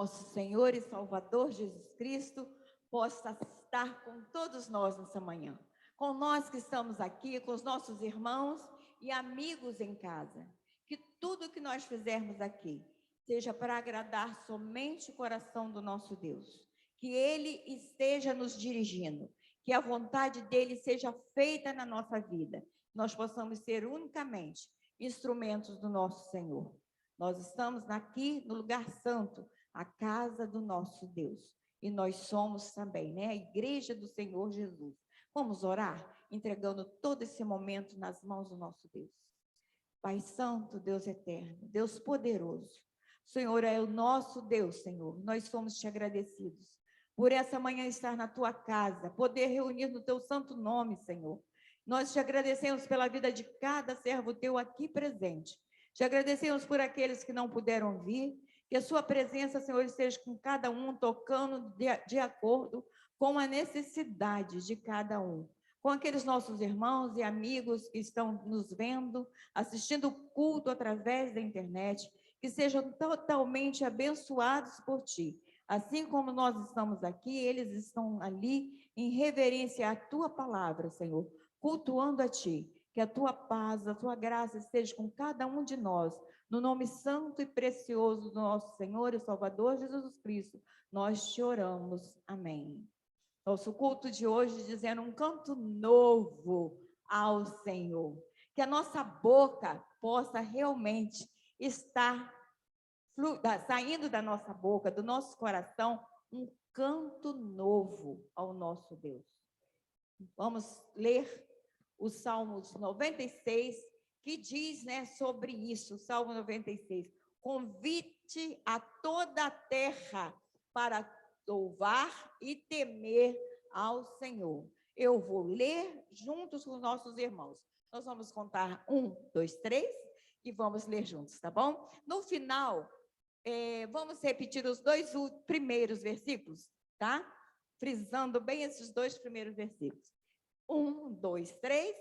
Nosso Senhor e Salvador Jesus Cristo possa estar com todos nós nessa manhã, com nós que estamos aqui, com os nossos irmãos e amigos em casa. Que tudo que nós fizermos aqui seja para agradar somente o coração do nosso Deus, que Ele esteja nos dirigindo, que a vontade dEle seja feita na nossa vida, nós possamos ser unicamente instrumentos do nosso Senhor. Nós estamos aqui no lugar santo, a casa do nosso Deus. E nós somos também, né? A igreja do Senhor Jesus. Vamos orar, entregando todo esse momento nas mãos do nosso Deus. Pai Santo, Deus eterno, Deus poderoso. Senhor é o nosso Deus, Senhor. Nós somos te agradecidos por essa manhã estar na tua casa, poder reunir no teu santo nome, Senhor. Nós te agradecemos pela vida de cada servo teu aqui presente. Te agradecemos por aqueles que não puderam vir, que a sua presença, Senhor, esteja com cada um, tocando de acordo com a necessidade de cada um. Com aqueles nossos irmãos e amigos que estão nos vendo, assistindo o culto através da internet, que sejam totalmente abençoados por ti. Assim como nós estamos aqui, eles estão ali em reverência à tua palavra, Senhor, cultuando a ti. Que a tua paz, a tua graça esteja com cada um de nós, no nome santo e precioso do nosso Senhor e Salvador Jesus Cristo, nós te oramos. Amém. Nosso culto de hoje dizendo um canto novo ao Senhor. Que a nossa boca possa realmente estar saindo da nossa boca, do nosso coração, um canto novo ao nosso Deus. Vamos ler o Salmo 96, que diz, né, sobre isso, o Salmo 96. Convite a toda a terra para louvar e temer ao Senhor. Eu vou ler juntos com os nossos irmãos. Nós vamos contar 1, 2, 3 e vamos ler juntos, tá bom? No final, vamos repetir os dois primeiros versículos, tá? Frisando bem esses dois primeiros versículos. 1, 2, 3.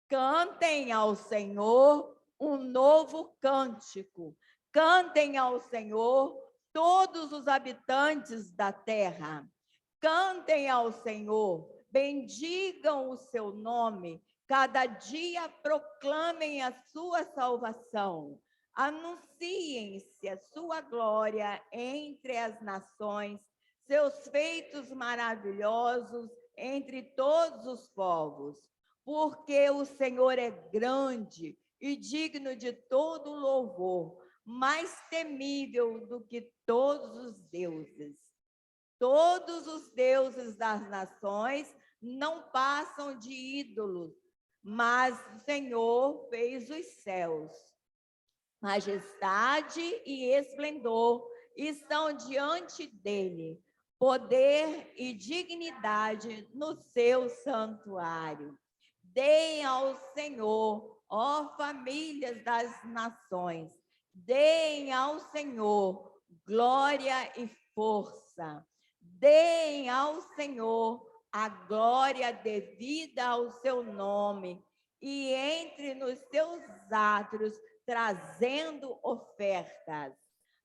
Cantem ao Senhor um novo cântico. Cantem ao Senhor todos os habitantes da terra. Cantem ao Senhor, bendigam o seu nome. Cada dia proclamem a sua salvação. Anunciem-se a sua glória entre as nações, seus feitos maravilhosos entre todos os povos, porque o Senhor é grande e digno de todo louvor, mais temível do que todos os deuses. Todos os deuses das nações não passam de ídolos, mas o Senhor fez os céus. Majestade e esplendor estão diante dele, poder e dignidade no seu santuário. Deem ao Senhor, ó famílias das nações, deem ao Senhor glória e força. Deem ao Senhor a glória devida ao seu nome e entre nos seus átrios trazendo ofertas.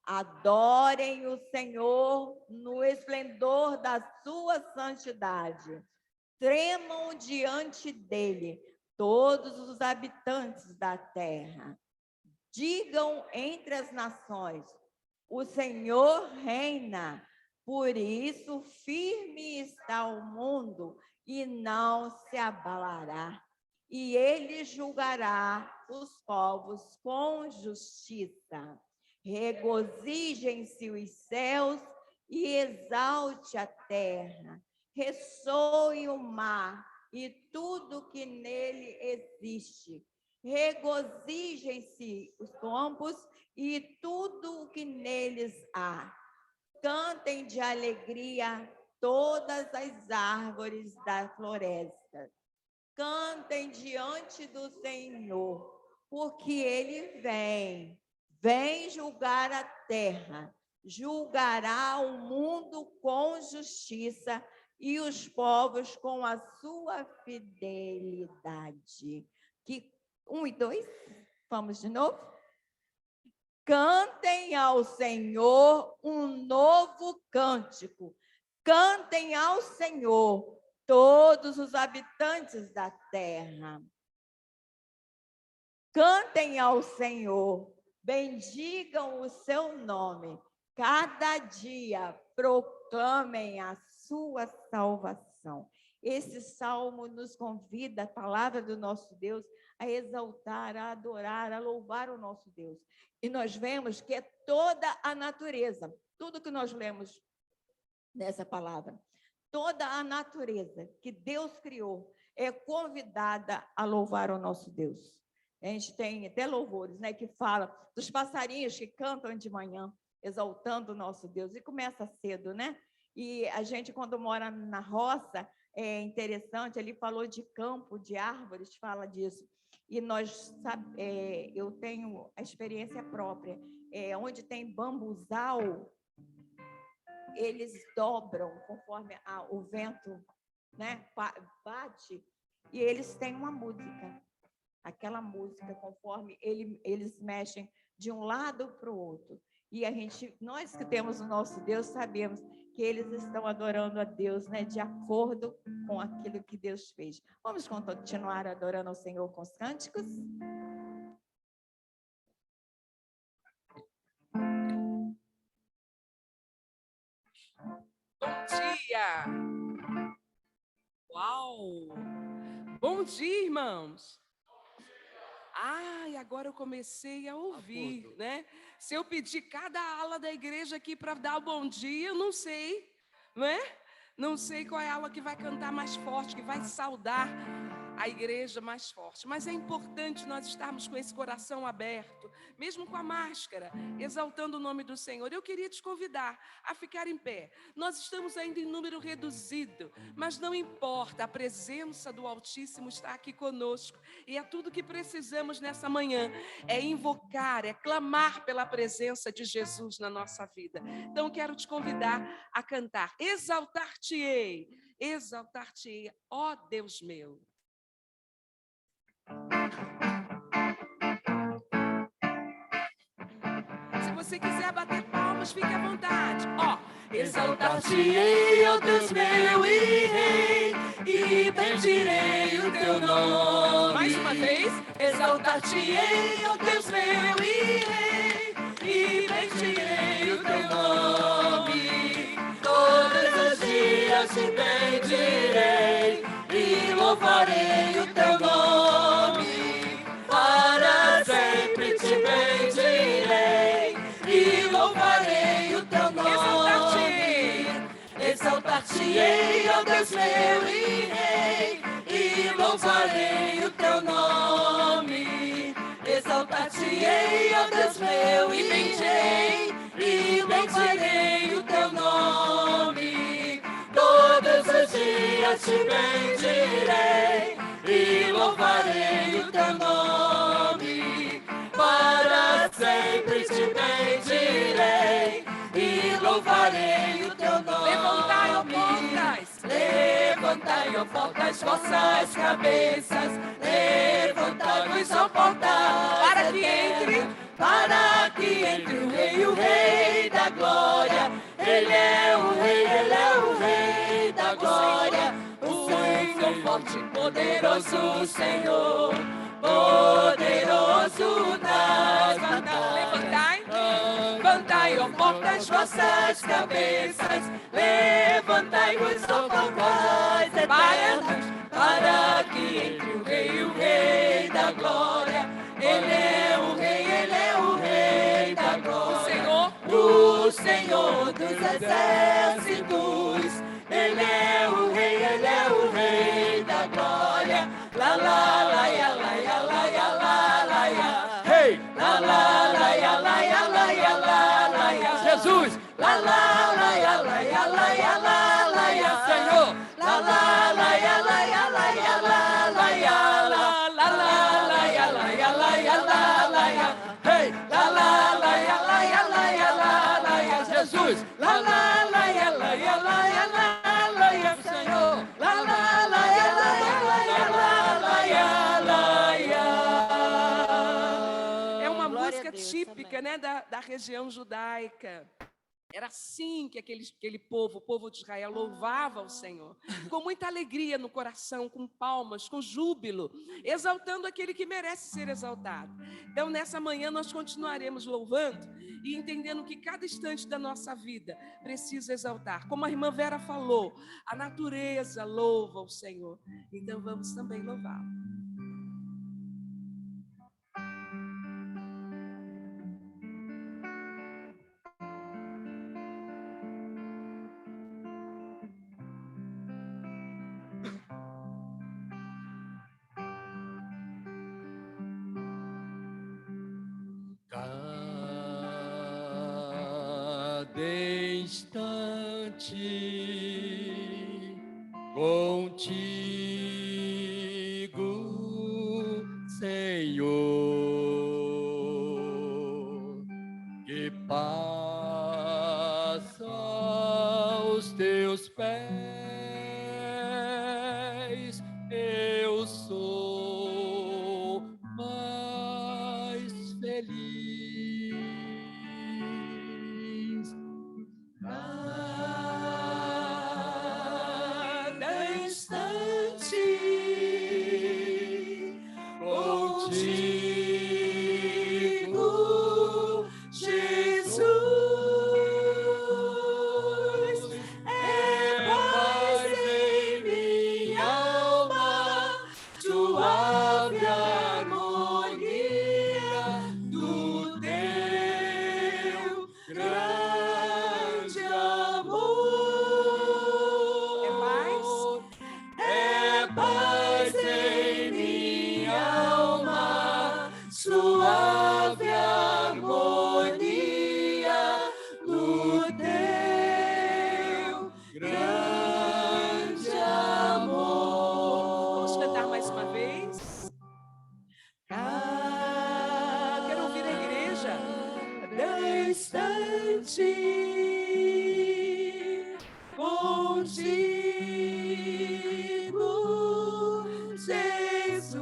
Adorem o Senhor no esplendor da sua santidade. Tremam diante dele todos os habitantes da terra. Digam entre as nações, o Senhor reina, por isso firme está o mundo e não se abalará. E ele julgará os povos com justiça. Regozijem-se os céus e exalte a terra. Ressoe o mar e tudo que nele existe. Regozijem-se os campos e tudo o que neles há. Cantem de alegria todas as árvores da floresta. Cantem diante do Senhor, porque ele vem julgar a terra, julgará o mundo com justiça e os povos com a sua fidelidade. 1 e 2, vamos de novo? Cantem ao Senhor um novo cântico. Cantem ao Senhor todos os habitantes da terra. Cantem ao Senhor, bendigam o seu nome. Cada dia proclamem a sua salvação. Esse salmo nos convida, a palavra do nosso Deus, a exaltar, a adorar, a louvar o nosso Deus. E nós vemos que é toda a natureza, tudo que nós lemos nessa palavra, toda a natureza que Deus criou é convidada a louvar o nosso Deus. A gente tem até louvores, né, que fala dos passarinhos que cantam de manhã, exaltando o nosso Deus, e começa cedo, né? E a gente, quando mora na roça, é interessante, ele falou de campo, de árvores, fala disso. E nós, eu tenho a experiência própria, onde tem bambuzal, eles dobram conforme o vento, né, bate, e eles têm uma música. Aquela música, conforme eles mexem de um lado para o outro. E nós que temos o nosso Deus, sabemos que eles estão adorando a Deus, né, de acordo com aquilo que Deus fez. Vamos continuar adorando ao Senhor com os cânticos? Bom dia! Uau! Bom dia, irmãos! E agora eu comecei a ouvir, né? Se eu pedir cada ala da igreja aqui para dar o bom dia, eu não sei, não é? Não sei qual é a ala que vai cantar mais forte, que vai saudar a igreja mais forte. Mas é importante nós estarmos com esse coração aberto, mesmo com a máscara, exaltando o nome do Senhor. Eu queria te convidar a ficar em pé. Nós estamos ainda em número reduzido, mas não importa, a presença do Altíssimo está aqui conosco. E é tudo que precisamos nessa manhã, é invocar, é clamar pela presença de Jesus na nossa vida. Então, quero te convidar a cantar. Exaltar-te-ei, ó Deus meu. Se você quiser bater palmas, fique à vontade. Exaltar-te-ei, ó Deus meu e Rei, e bendirei o teu nome. Mais uma vez. Exaltar-te-ei, ó Deus meu e Rei, e bendirei o teu nome. Todos os dias te bendirei e louvarei o teu nome. Para sempre te bendirei e louvarei o teu nome. Exaltar-te-ei, ó Deus meu e Rei, e louvarei o teu nome. Exaltar-te-ei, ó Deus meu e bendirei e louvarei o teu nome. Todos os dias te bendirei e louvarei o teu nome. Para sempre te bendirei e louvarei o teu nome. Levantai, ó portas, levantai, ó portas, vossas cabeças, levantai-vos, ó portas, para que entre o Rei da glória. Ele é o Rei da glória, o Senhor forte, poderoso Senhor, poderoso das batalhas. Levantai, ó portas, vossas cabeças, levantai-vos, ó portas eternas, para que entre o Rei da glória. Ele é o Rei da glória, o Senhor dos exércitos. Ele é o Rei da glória. La la la ya la ya la ya la la ya. Hey! La la la ya la ya la ya la la ya. Jesus! La la la ya la ya la ya la la ya. Senhor! La la la ya la ya la ya la la ya la. La la la ya la ya la ya la la ya. Hey! La la la ya la ya la ya la la ya. Jesus! La la la ya la ya la ya la la ya. Senhor! La la la ya la ya la ya la la ya la ya. É uma música típica típica, né, da região judaica. Era assim que aquele povo, o povo de Israel, louvava o Senhor, com muita alegria no coração, com palmas, com júbilo, exaltando aquele que merece ser exaltado. Então, nessa manhã, nós continuaremos louvando e entendendo que cada instante da nossa vida precisa exaltar. Como a irmã Vera falou, a natureza louva o Senhor. Então, vamos também louvá-lo. Instante contigo, Senhor, que passa aos teus pés, eu sou mais feliz. Cada instante contigo, Jesus, é paz em minha alma, suave harmonia do teu grande amor. É paz em minha alma, suave harmonia do teu grande amor. Vamos cantar mais uma vez? Quero ouvir a igreja. Cada instante contigo, Jesus,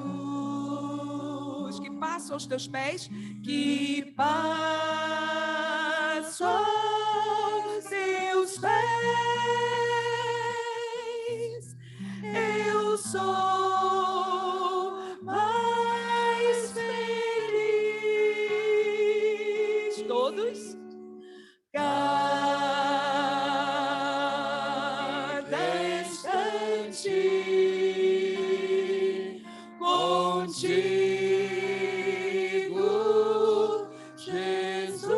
Que passa aos teus pés, que passo aos teus pés, eu sou mais feliz. todos. Cada instante contigo, Jesus,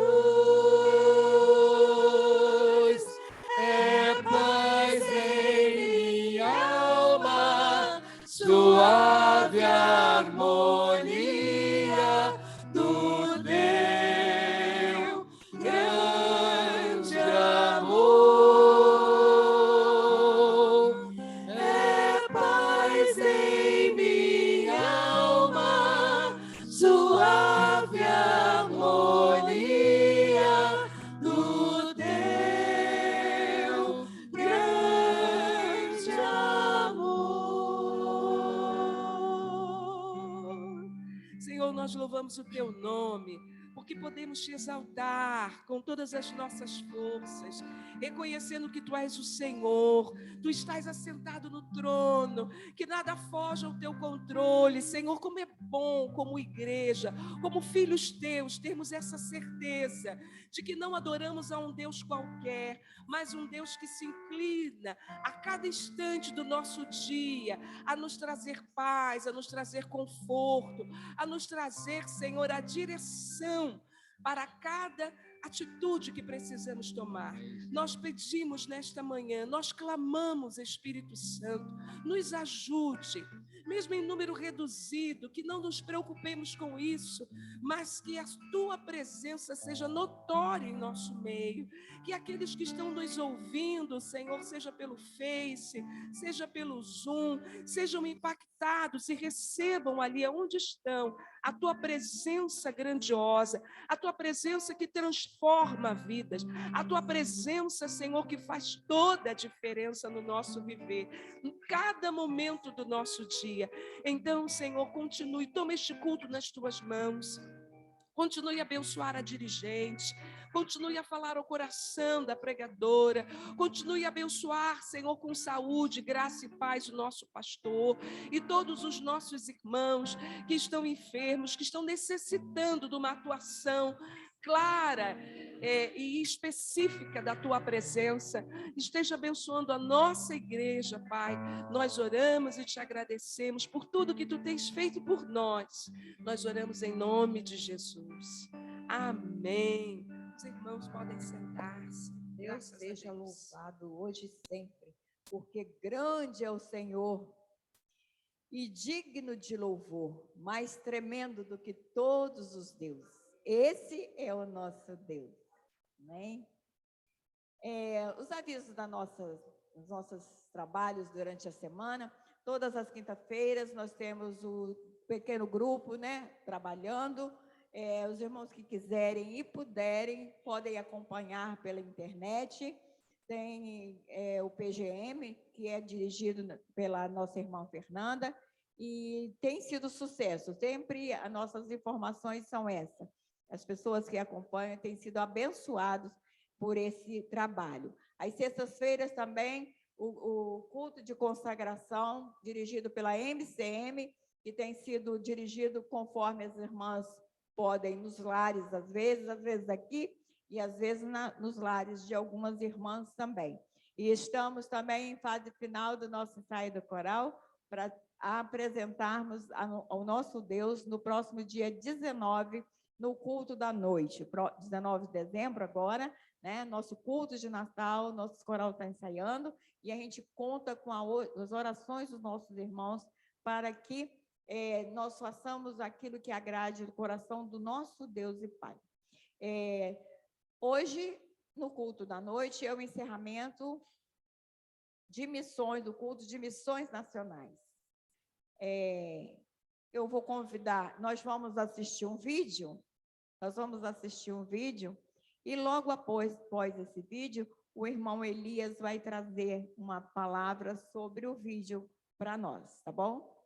é paz em minha alma, suave harmonia do teu grande amor. É paz em minha alma, suave harmonia do teu grande amor. Senhor, nós louvamos o teu nome, porque podemos te exaltar com todas as nossas forças, reconhecendo que tu és o Senhor, tu estás assentado no trono, que nada foge ao teu controle. Senhor, como é bom, como igreja, como filhos teus, termos essa certeza de que não adoramos a um Deus qualquer, mas um Deus que se inclina a cada instante do nosso dia a nos trazer paz, a nos trazer conforto, a nos trazer, Senhor, a direção para cada atitude que precisamos tomar. Nós pedimos nesta manhã, nós clamamos, Espírito Santo, nos ajude, mesmo em número reduzido, que não nos preocupemos com isso, mas que a tua presença seja notória em nosso meio, que aqueles que estão nos ouvindo, Senhor, seja pelo Face, seja pelo Zoom, sejam impactados e recebam ali onde estão a tua presença grandiosa, a tua presença que transforma vidas, a tua presença, Senhor, que faz toda a diferença no nosso viver, em cada momento do nosso dia. Então, Senhor, continue, toma este culto nas tuas mãos. Continue a abençoar a dirigente. Continue a falar ao coração da pregadora. Continue a abençoar, Senhor, com saúde, graça e paz o nosso pastor e todos os nossos irmãos que estão enfermos, que estão necessitando de uma atuação clara e específica da tua presença. Esteja abençoando a nossa igreja, Pai. Nós oramos e te agradecemos por tudo que tu tens feito por nós. Nós oramos em nome de Jesus. Amém. Os irmãos podem sentar-se. Deus seja louvado hoje e sempre, porque grande é o Senhor e digno de louvor, mais tremendo do que todos os deuses. Esse é o nosso Deus. Amém? Os avisos dos nossos trabalhos durante a semana, todas as quintas-feiras nós temos o pequeno grupo, né, trabalhando. Os irmãos que quiserem e puderem, podem acompanhar pela internet. Tem o PGM, que é dirigido pela nossa irmã Fernanda, e tem sido sucesso. Sempre as nossas informações são essas. As pessoas que acompanham têm sido abençoados por esse trabalho. Às sextas-feiras também, o culto de consagração, dirigido pela MCM, que tem sido dirigido conforme as irmãs podem, nos lares, às vezes aqui, e às vezes nos lares de algumas irmãs também. E estamos também em fase final do nosso ensaio do coral, para apresentarmos ao nosso Deus no próximo dia 19, no culto da noite, 19 de dezembro agora, né? Nosso culto de Natal, nosso coral está ensaiando, e a gente conta com as orações dos nossos irmãos para que nós façamos aquilo que agrade o coração do nosso Deus e Pai. Hoje, no culto da noite, é o encerramento de missões, do culto de missões nacionais. Eu vou convidar, nós vamos assistir um vídeo, e logo após esse vídeo, o irmão Elias vai trazer uma palavra sobre o vídeo para nós, tá bom?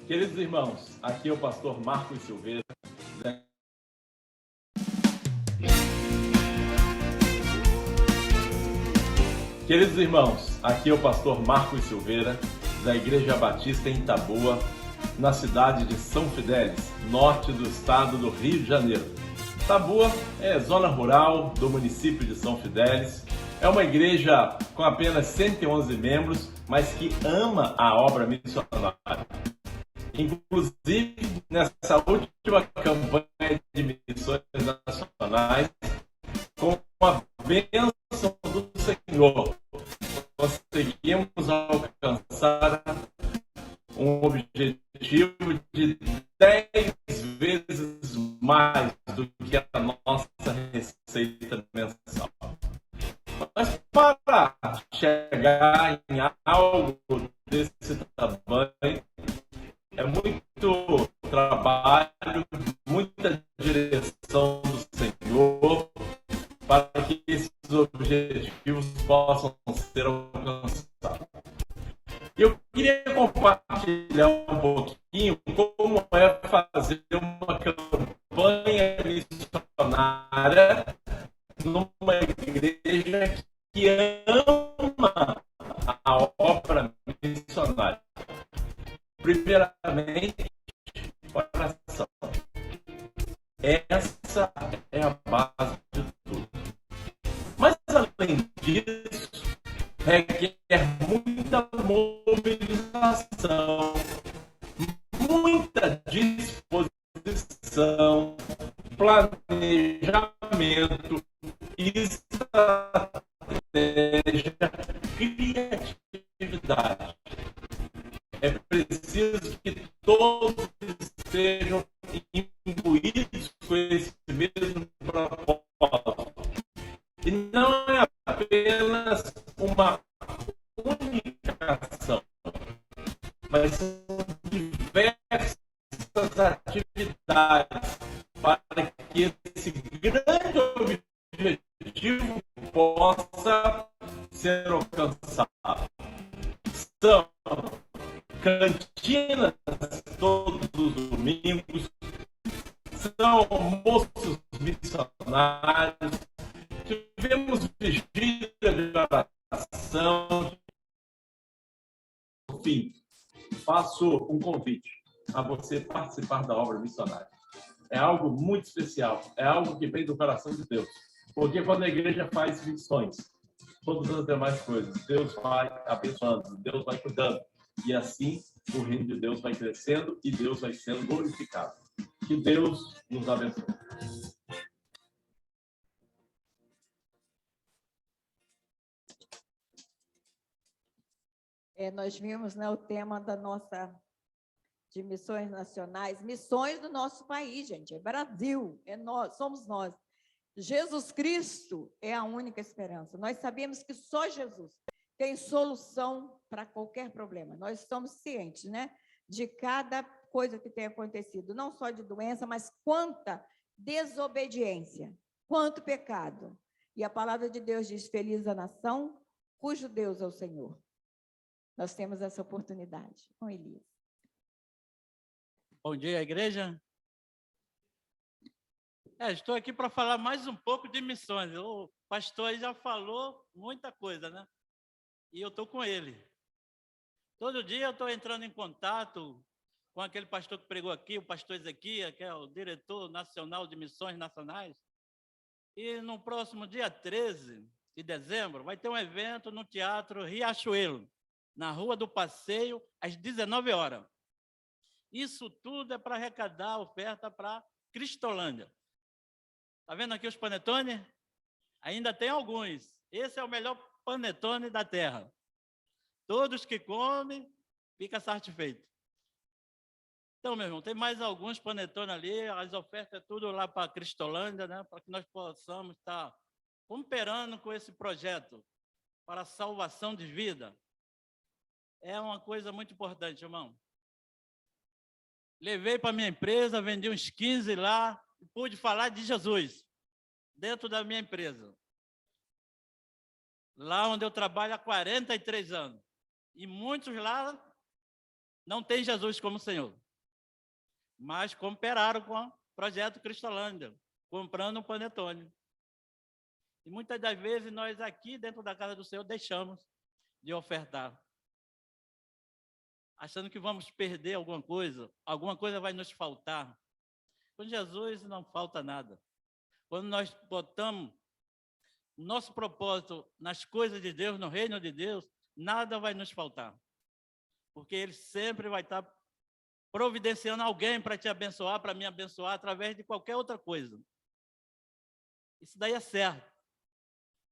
Queridos irmãos, aqui é o pastor Marcos Silveira. Queridos irmãos, aqui é o pastor Marcos Silveira, da Igreja Batista em Itabua, na cidade de São Fidélis, norte do estado do Rio de Janeiro. Itabua é zona rural do município de São Fidélis. É uma igreja com apenas 111 membros, mas que ama a obra missionária. Inclusive, nessa última campanha de missões nacionais, com a bênção do Senhor, conseguimos alcançar um objetivo de 10 vezes mais do que a nossa receita mensal. Mas para chegar em algo desse tamanho, é muito trabalho, muita direção do Senhor para que esses objetivos possam ser alcançados. Eu queria compartilhar um pouquinho como é fazer uma campanha missionária numa igreja que ama a obra missionária. Primeiramente, oração. Essa é a base de tudo. Mas, além disso, requer muita mobilização, muita disposição, planejamento, estratégia, criatividade. É preciso que todos estejam imbuídos com esse mesmo propósito. E não é apenas uma única ação, mas são diversas atividades para que esse grande objetivo possa ser alcançado. oração, almoços missionários, tivemos vigília de oração. Por fim, faço um convite a você participar da obra missionária. É algo muito especial, é algo que vem do coração de Deus. Porque quando a igreja faz missões, todas as demais coisas, Deus vai abençoando, Deus vai cuidando. E assim o reino de Deus vai crescendo e Deus vai sendo glorificado. Que Deus nos abençoe. Nós vimos, né, o tema de missões nacionais, missões do nosso país, gente, é Brasil, é nós, somos nós. Jesus Cristo é a única esperança. Nós sabemos que só Jesus tem solução para qualquer problema. Nós estamos cientes, né, de cada coisa que tem acontecido, não só de doença, mas quanta desobediência, quanto pecado. E a palavra de Deus diz: feliz a nação cujo Deus é o Senhor. Nós temos essa oportunidade com Elias. Bom dia, igreja. Estou aqui para falar mais um pouco de missões. O pastor aí já falou muita coisa, né? E eu estou com ele. Todo dia eu estou entrando em contato com aquele pastor que pregou aqui, o pastor Ezequiel, que é o diretor nacional de missões nacionais. E no próximo dia 13 de dezembro vai ter um evento no Teatro Riachuelo, na Rua do Passeio, às 19 horas. Isso tudo é para arrecadar a oferta para Cristolândia. Está vendo aqui os panetones? Ainda tem alguns. Esse é o melhor panetone da terra. Todos que comem, ficam satisfeitos. Então, meu irmão, tem mais alguns panetones ali, as ofertas é tudo lá para Cristolândia, né? Para que nós possamos estar cooperando com esse projeto para a salvação de vida. É uma coisa muito importante, irmão. Levei para a minha empresa, vendi uns 15 lá, e pude falar de Jesus dentro da minha empresa. Lá onde eu trabalho há 43 anos. E muitos lá não têm Jesus como Senhor. Mas cooperaram com o projeto Cristolândia, comprando um panetone. E muitas das vezes nós aqui dentro da casa do Senhor deixamos de ofertar, achando que vamos perder alguma coisa vai nos faltar. Com Jesus não falta nada. Quando nós botamos o nosso propósito nas coisas de Deus, no reino de Deus, nada vai nos faltar. Porque Ele sempre vai estar providenciando alguém para te abençoar, para me abençoar, através de qualquer outra coisa. Isso daí é certo.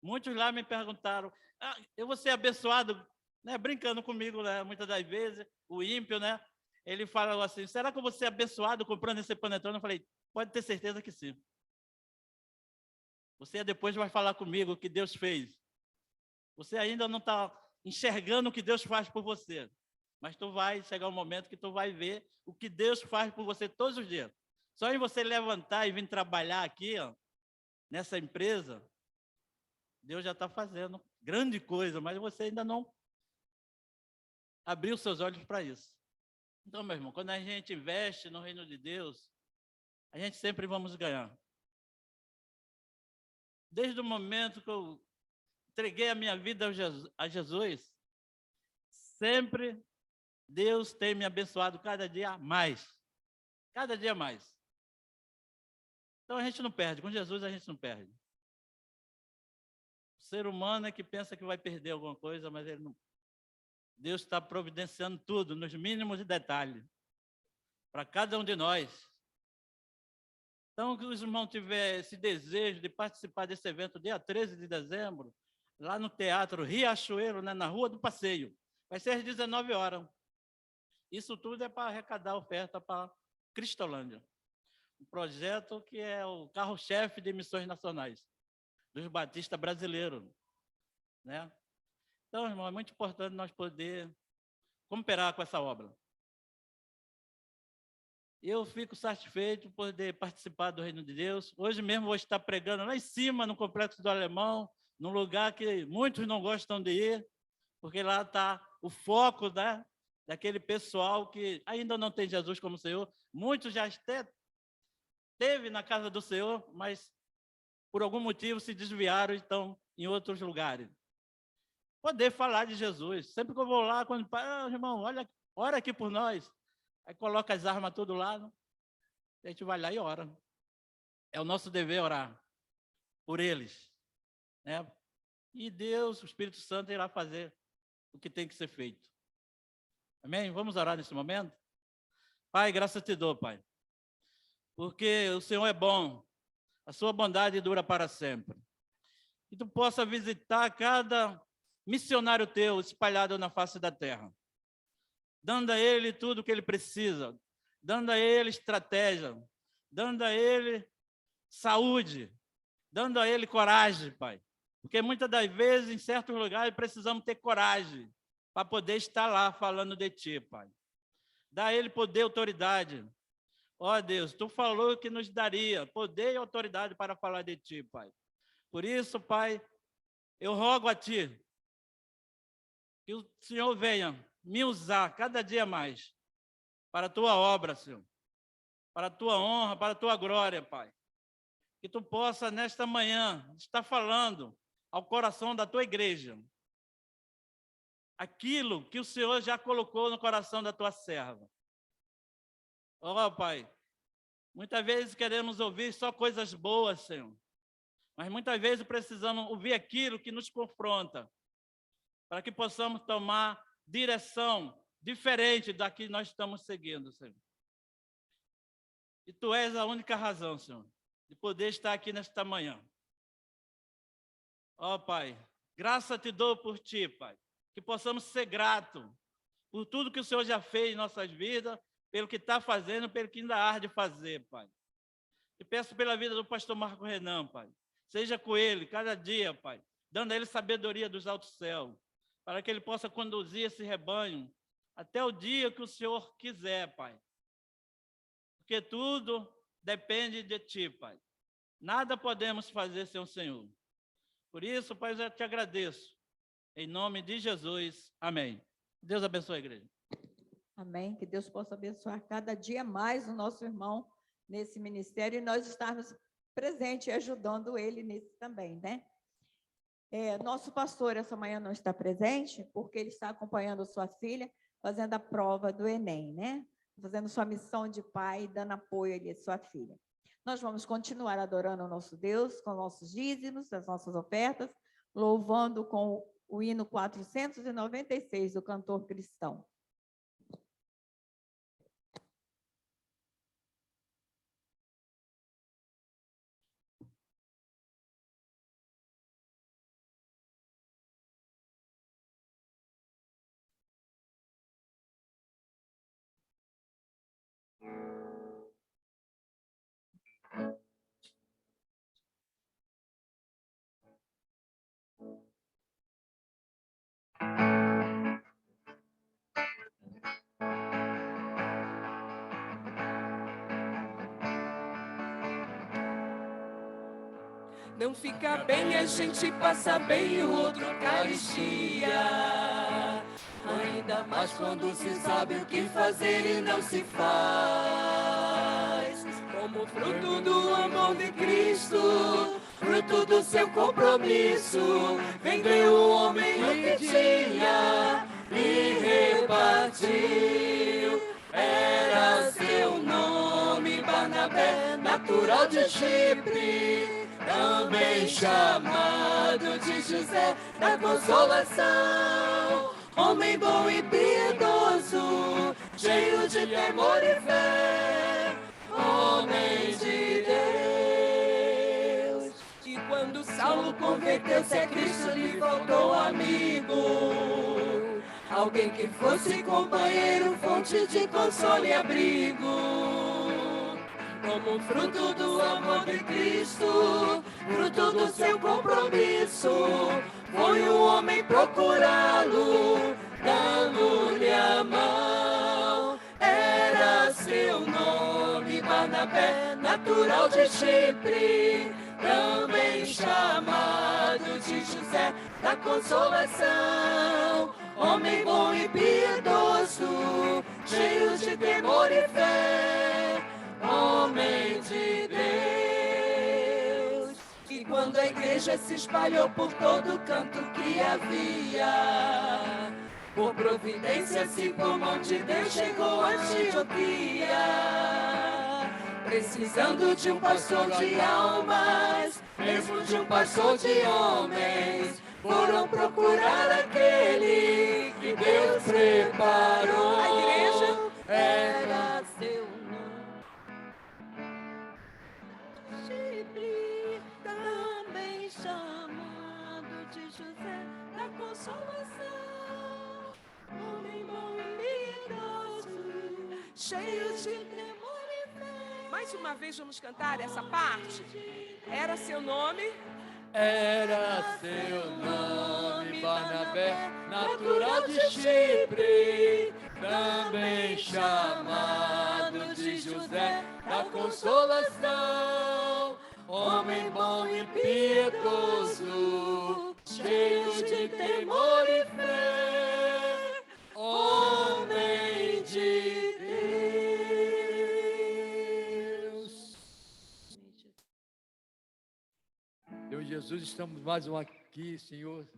Muitos lá me perguntaram, eu vou ser abençoado, né, brincando comigo, né, muitas das vezes, o ímpio, né, ele fala assim, será que eu vou ser abençoado comprando esse panetone? Eu falei, pode ter certeza que sim. Você depois vai falar comigo o que Deus fez. Você ainda não está enxergando o que Deus faz por você, mas tu vai chegar um momento que tu vai ver o que Deus faz por você todos os dias. Só em você levantar e vir trabalhar aqui, ó, nessa empresa, Deus já está fazendo grande coisa, mas você ainda não abriu seus olhos para isso. Então, meu irmão, quando a gente investe no reino de Deus, a gente sempre vamos ganhar. Desde o momento que eu entreguei a minha vida a Jesus, sempre Deus tem me abençoado cada dia mais. Cada dia mais. Então a gente não perde, com Jesus a gente não perde. O ser humano é que pensa que vai perder alguma coisa, mas ele não. Deus está providenciando tudo, nos mínimos detalhes, para cada um de nós. Então, que os irmãos tiverem esse desejo de participar desse evento dia 13 de dezembro, lá no Teatro Riachuelo, né, na Rua do Passeio. Vai ser às 19 horas. Isso tudo é para arrecadar oferta para Cristolândia. Um projeto que é o carro-chefe de missões nacionais, dos batistas brasileiros, né? Então, irmão, é muito importante nós poder cooperar com essa obra. Eu fico satisfeito por poder participar do Reino de Deus. Hoje mesmo vou estar pregando lá em cima, no Complexo do Alemão, num lugar que muitos não gostam de ir, porque lá está o foco, né, daquele pessoal que ainda não tem Jesus como Senhor. Muitos já até esteve na casa do Senhor, mas por algum motivo se desviaram e estão em outros lugares. Poder falar de Jesus. Sempre que eu vou lá, quando irmão, olha, ora aqui por nós. Aí coloca as armas todo lado, a gente vai lá e ora. É o nosso dever orar por eles, né? E Deus, o Espírito Santo, irá fazer o que tem que ser feito. Amém? Vamos orar nesse momento? Pai, graças te dou, Pai, porque o Senhor é bom, a sua bondade dura para sempre. Que tu possa visitar cada missionário teu espalhado na face da terra, dando a ele tudo o que ele precisa, dando a ele estratégia, dando a ele saúde, dando a ele coragem, Pai. Porque muitas das vezes, em certos lugares, precisamos ter coragem para poder estar lá falando de Ti, Pai. Dá a ele poder e autoridade. Ó Deus, Tu falou que nos daria poder e autoridade para falar de Ti, Pai. Por isso, Pai, eu rogo a Ti que o Senhor venha me usar cada dia mais para a Tua obra, Senhor, para a Tua honra, para a Tua glória, Pai. Que Tu possa, nesta manhã, estar falando ao coração da Tua igreja aquilo que o Senhor já colocou no coração da Tua serva. Ó, Pai, muitas vezes queremos ouvir só coisas boas, Senhor, mas muitas vezes precisamos ouvir aquilo que nos confronta, para que possamos tomar direção diferente da que nós estamos seguindo, Senhor. E Tu és a única razão, Senhor, de poder estar aqui nesta manhã. Ó, Pai, graça te dou por Ti, Pai, que possamos ser gratos por tudo que o Senhor já fez em nossas vidas, pelo que está fazendo, pelo que ainda há de fazer, Pai. Te peço pela vida do pastor Marco Renan, Pai. Seja com ele cada dia, Pai, dando a ele sabedoria dos altos céus, para que ele possa conduzir esse rebanho até o dia que o Senhor quiser, Pai. Porque tudo depende de Ti, Pai. Nada podemos fazer sem o Senhor. Por isso, Pai, eu já te agradeço. Em nome de Jesus, amém. Deus abençoe a igreja. Amém. Que Deus possa abençoar cada dia mais o nosso irmão nesse ministério e nós estarmos presentes e ajudando ele nisso também, né? Nosso pastor essa manhã não está presente porque ele está acompanhando sua filha fazendo a prova do Enem, né? Fazendo sua missão de pai, dando apoio ali à sua filha. Nós vamos continuar adorando o nosso Deus com nossos dízimos, as nossas ofertas, louvando com o hino 496 do cantor cristão. Não fica bem, a gente passa bem e o outro Eucaristia. Ainda mais quando se sabe o que fazer e não se faz. Como fruto do amor de Cristo, fruto do seu compromisso, vendeu o homem o que tinha e repartiu. Era seu nome Barnabé, natural de Chipre, também chamado de José da Consolação, homem bom e piedoso, cheio de temor e fé, homem de Deus. E quando Saulo converteu-se a Cristo, lhe faltou amigo, alguém que fosse companheiro, fonte de consolo e abrigo. Como fruto do amor de Cristo, fruto do seu compromisso, foi o homem procurá-lo, dando-lhe a mão. Era seu nome Barnabé, natural de Chipre, também chamado de José da Consolação, homem bom e piedoso, cheio de temor e fé, homem de Deus. quando a igreja se espalhou por todo canto que havia. Por providência, se por mão de Deus chegou a Antioquia. Precisando de um pastor de almas, mesmo de um pastor de homens, foram procurar aquele que Deus preparou. A igreja era seu nome. Chipre, também chamado de José da Consolação, homem bom e piedoso, cheio de temor e fé. Mais uma vez vamos cantar essa parte. Era seu nome. Era seu nome, Barnabé, natural de Chipre, também chamado de José da Consolação, homem bom e piedoso, cheio de temor e fé, homem de Deus. Senhor Jesus, estamos mais um aqui, Senhor,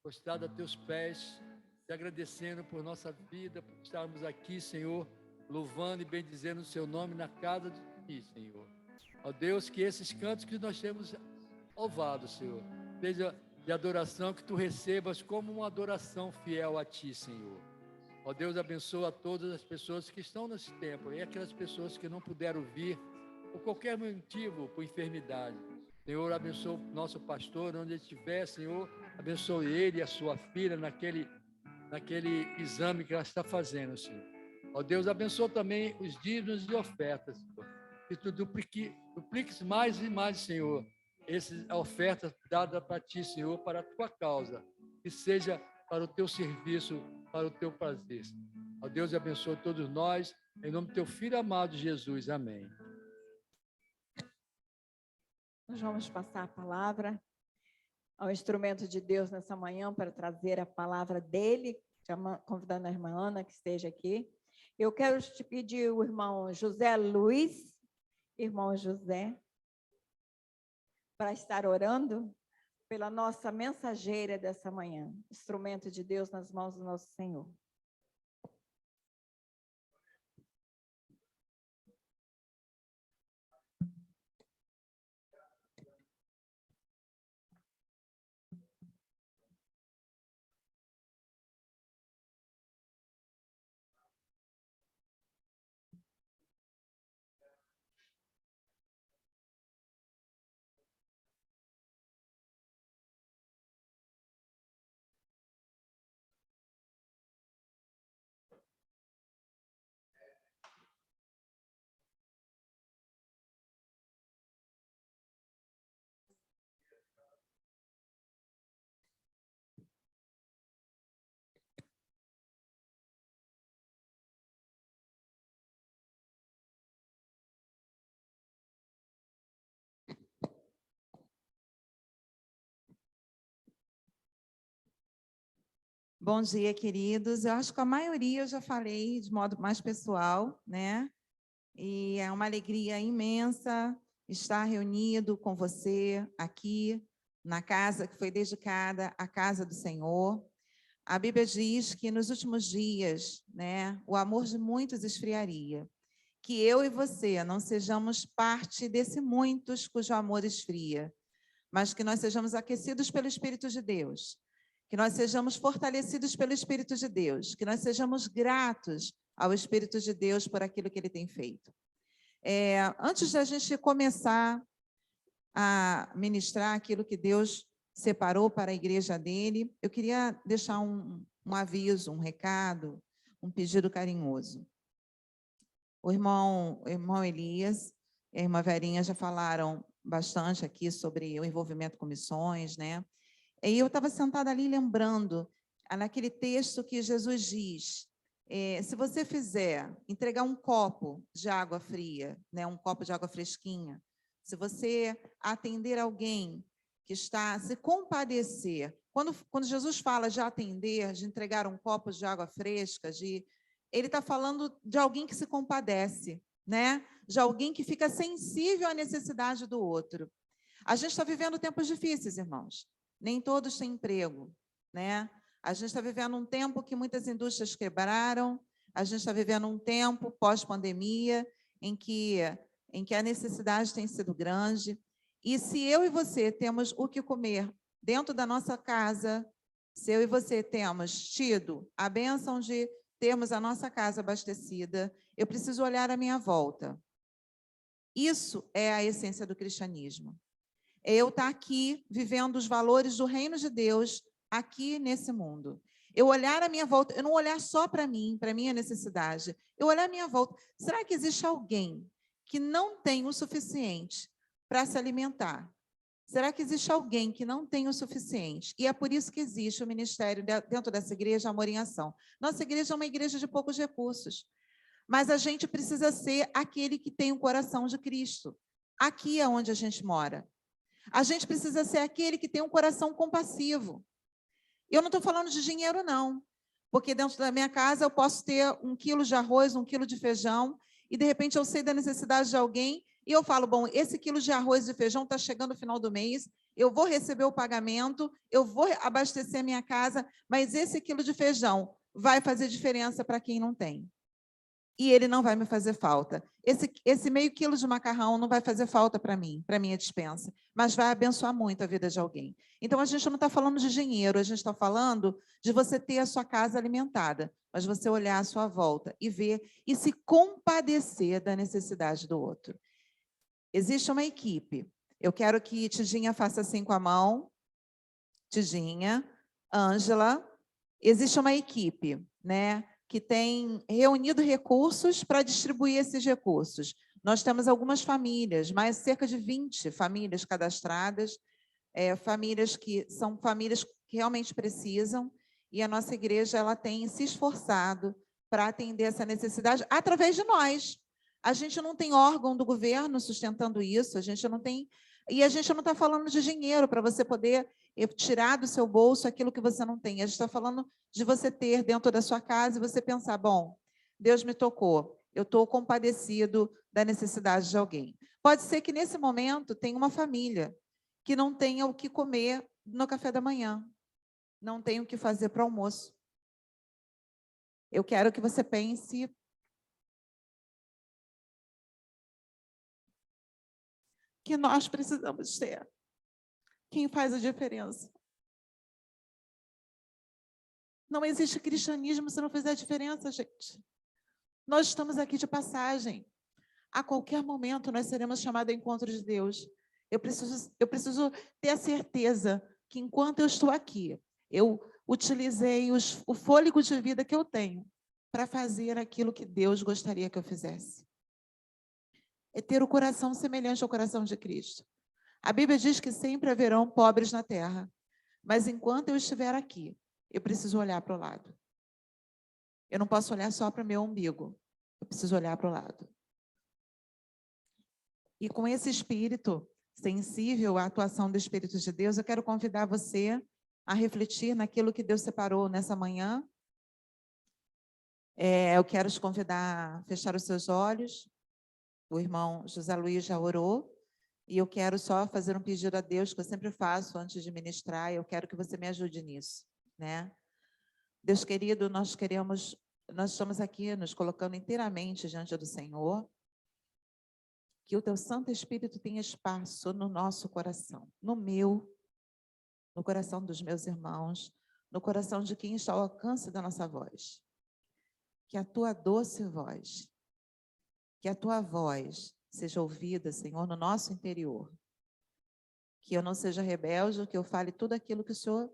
prostrado a teus pés, te agradecendo por nossa vida, por estarmos aqui, Senhor, louvando e bendizendo o seu nome na casa de ti, Senhor. Ó Deus, que esses cantos que nós temos louvado, Senhor, seja de adoração, que tu recebas como uma adoração fiel a ti, Senhor. Ó Deus, abençoa todas as pessoas que estão nesse tempo e aquelas pessoas que não puderam vir por qualquer motivo, por enfermidade. Senhor, abençoa o nosso pastor, onde ele estiver, Senhor, abençoe ele e a sua filha naquele exame que ela está fazendo, Senhor. Ó Deus, abençoa também os dízimos e ofertas, Senhor. Que tu dupliques mais e mais, Senhor, essas ofertas dadas para ti, Senhor, para a tua causa, que seja para o teu serviço, para o teu prazer. Ó Deus, abençoa todos nós, em nome do teu Filho amado Jesus. Amém. Nós vamos passar a palavra ao instrumento de Deus nessa manhã para trazer a palavra dele, convidando a irmã Ana que esteja aqui. Eu quero te pedir o irmão José Luiz, irmão José, para estar orando pela nossa mensageira dessa manhã, instrumento de Deus nas mãos do nosso Senhor. Bom dia, queridos. Eu acho que a maioria eu já falei de modo mais pessoal, né? E é uma alegria imensa estar reunido com você aqui na casa que foi dedicada à casa do Senhor. A Bíblia diz que nos últimos dias, né, o amor de muitos esfriaria. Que eu e você não sejamos parte desse muitos cujo amor esfria, mas que nós sejamos aquecidos pelo Espírito de Deus. Que nós sejamos fortalecidos pelo Espírito de Deus, que nós sejamos gratos ao Espírito de Deus por aquilo que Ele tem feito. Antes da gente começar a ministrar aquilo que Deus separou para a igreja dele, eu queria deixar um aviso, um recado, um pedido carinhoso. O irmão Elias e a irmã Verinha já falaram bastante aqui sobre o envolvimento com missões, né? E eu estava sentada ali lembrando naquele texto que Jesus diz, se você entregar um copo de água fria, né, um copo de água fresquinha, se você atender alguém que está, se compadecer, quando Jesus fala de atender, de entregar um copo de água fresca, ele está falando de alguém que se compadece, né? De alguém que fica sensível à necessidade do outro. A gente está vivendo tempos difíceis, irmãos. Nem todos têm emprego, né? A gente está vivendo um tempo que muitas indústrias quebraram, a gente está vivendo um tempo pós-pandemia em que a necessidade tem sido grande. E se eu e você temos o que comer dentro da nossa casa, se eu e você temos tido a bênção de termos a nossa casa abastecida, eu preciso olhar à minha volta. Isso é a essência do cristianismo. É eu estar aqui vivendo os valores do reino de Deus aqui nesse mundo. Eu olhar à minha volta, eu não olhar só para mim, para a minha necessidade. Eu olhar à minha volta. Será que existe alguém que não tem o suficiente para se alimentar? Será que existe alguém que não tem o suficiente? E é por isso que existe o ministério dentro dessa igreja, Amor em Ação. Nossa igreja é uma igreja de poucos recursos, mas a gente precisa ser aquele que tem o coração de Cristo. Aqui é onde a gente mora. A gente precisa ser aquele que tem um coração compassivo. Eu não estou falando de dinheiro, não, porque dentro da minha casa eu posso ter 1 quilo de arroz, 1 quilo de feijão, e de repente eu sei da necessidade de alguém, e eu falo, bom, esse quilo de arroz e feijão está chegando no final do mês, eu vou receber o pagamento, eu vou abastecer a minha casa, mas esse quilo de feijão vai fazer diferença para quem não tem. E ele não vai me fazer falta. Esse meio quilo de macarrão não vai fazer falta para mim, para minha despensa, mas vai abençoar muito a vida de alguém. Então, a gente não está falando de dinheiro, a gente está falando de você ter a sua casa alimentada, mas você olhar à sua volta e ver e se compadecer da necessidade do outro. Existe uma equipe. Eu quero que Tidinha faça assim com a mão. Tidinha, Ângela. Existe uma equipe, né, que tem reunido recursos para distribuir esses recursos. Nós temos algumas famílias, mais cerca de 20 famílias cadastradas, famílias que são famílias que realmente precisam, e a nossa igreja ela tem se esforçado para atender essa necessidade através de nós. A gente não tem órgão do governo sustentando isso, a gente não tem, e a gente não está falando de dinheiro para você poder tirar do seu bolso aquilo que você não tem. A gente está falando de você ter dentro da sua casa e você pensar, bom, Deus me tocou, eu estou compadecido da necessidade de alguém. Pode ser que nesse momento tenha uma família que não tenha o que comer no café da manhã, não tenha o que fazer para o almoço. Eu quero que você pense que nós precisamos ser quem faz a diferença. Não existe cristianismo se não fizer diferença, gente. Nós estamos aqui de passagem. A qualquer momento nós seremos chamados ao encontro de Deus. Eu preciso ter a certeza que enquanto eu estou aqui, eu utilizei o fôlego de vida que eu tenho para fazer aquilo que Deus gostaria que eu fizesse. É ter o coração semelhante ao coração de Cristo. A Bíblia diz que sempre haverão pobres na terra, mas enquanto eu estiver aqui, eu preciso olhar para o lado. Eu não posso olhar só para o meu umbigo, eu preciso olhar para o lado. E com esse espírito sensível à atuação do Espírito de Deus, eu quero convidar você a refletir naquilo que Deus separou nessa manhã. Eu quero te convidar a fechar os seus olhos. O irmão José Luiz já orou. E eu quero só fazer um pedido a Deus, que eu sempre faço antes de ministrar, e eu quero que você me ajude nisso, né? Deus querido, nós estamos aqui nos colocando inteiramente diante do Senhor, que o teu Santo Espírito tenha espaço no nosso coração, no meu, no coração dos meus irmãos, no coração de quem está ao alcance da nossa voz. Que a tua doce voz, que a tua voz seja ouvida, Senhor, no nosso interior. Que eu não seja rebelde, que eu fale tudo aquilo que o Senhor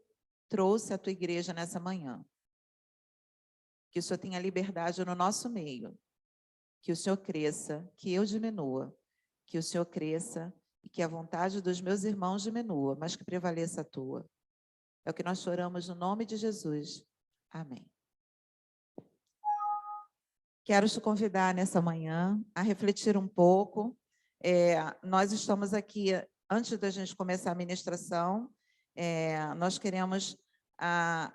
trouxe à tua igreja nessa manhã. Que o Senhor tenha liberdade no nosso meio. Que o Senhor cresça, que eu diminua. Que o Senhor cresça e que a vontade dos meus irmãos diminua, mas que prevaleça a tua. É o que nós choramos no nome de Jesus. Amém. Quero te convidar nessa manhã a refletir um pouco. Nós estamos aqui, antes da gente começar a ministração, nós queremos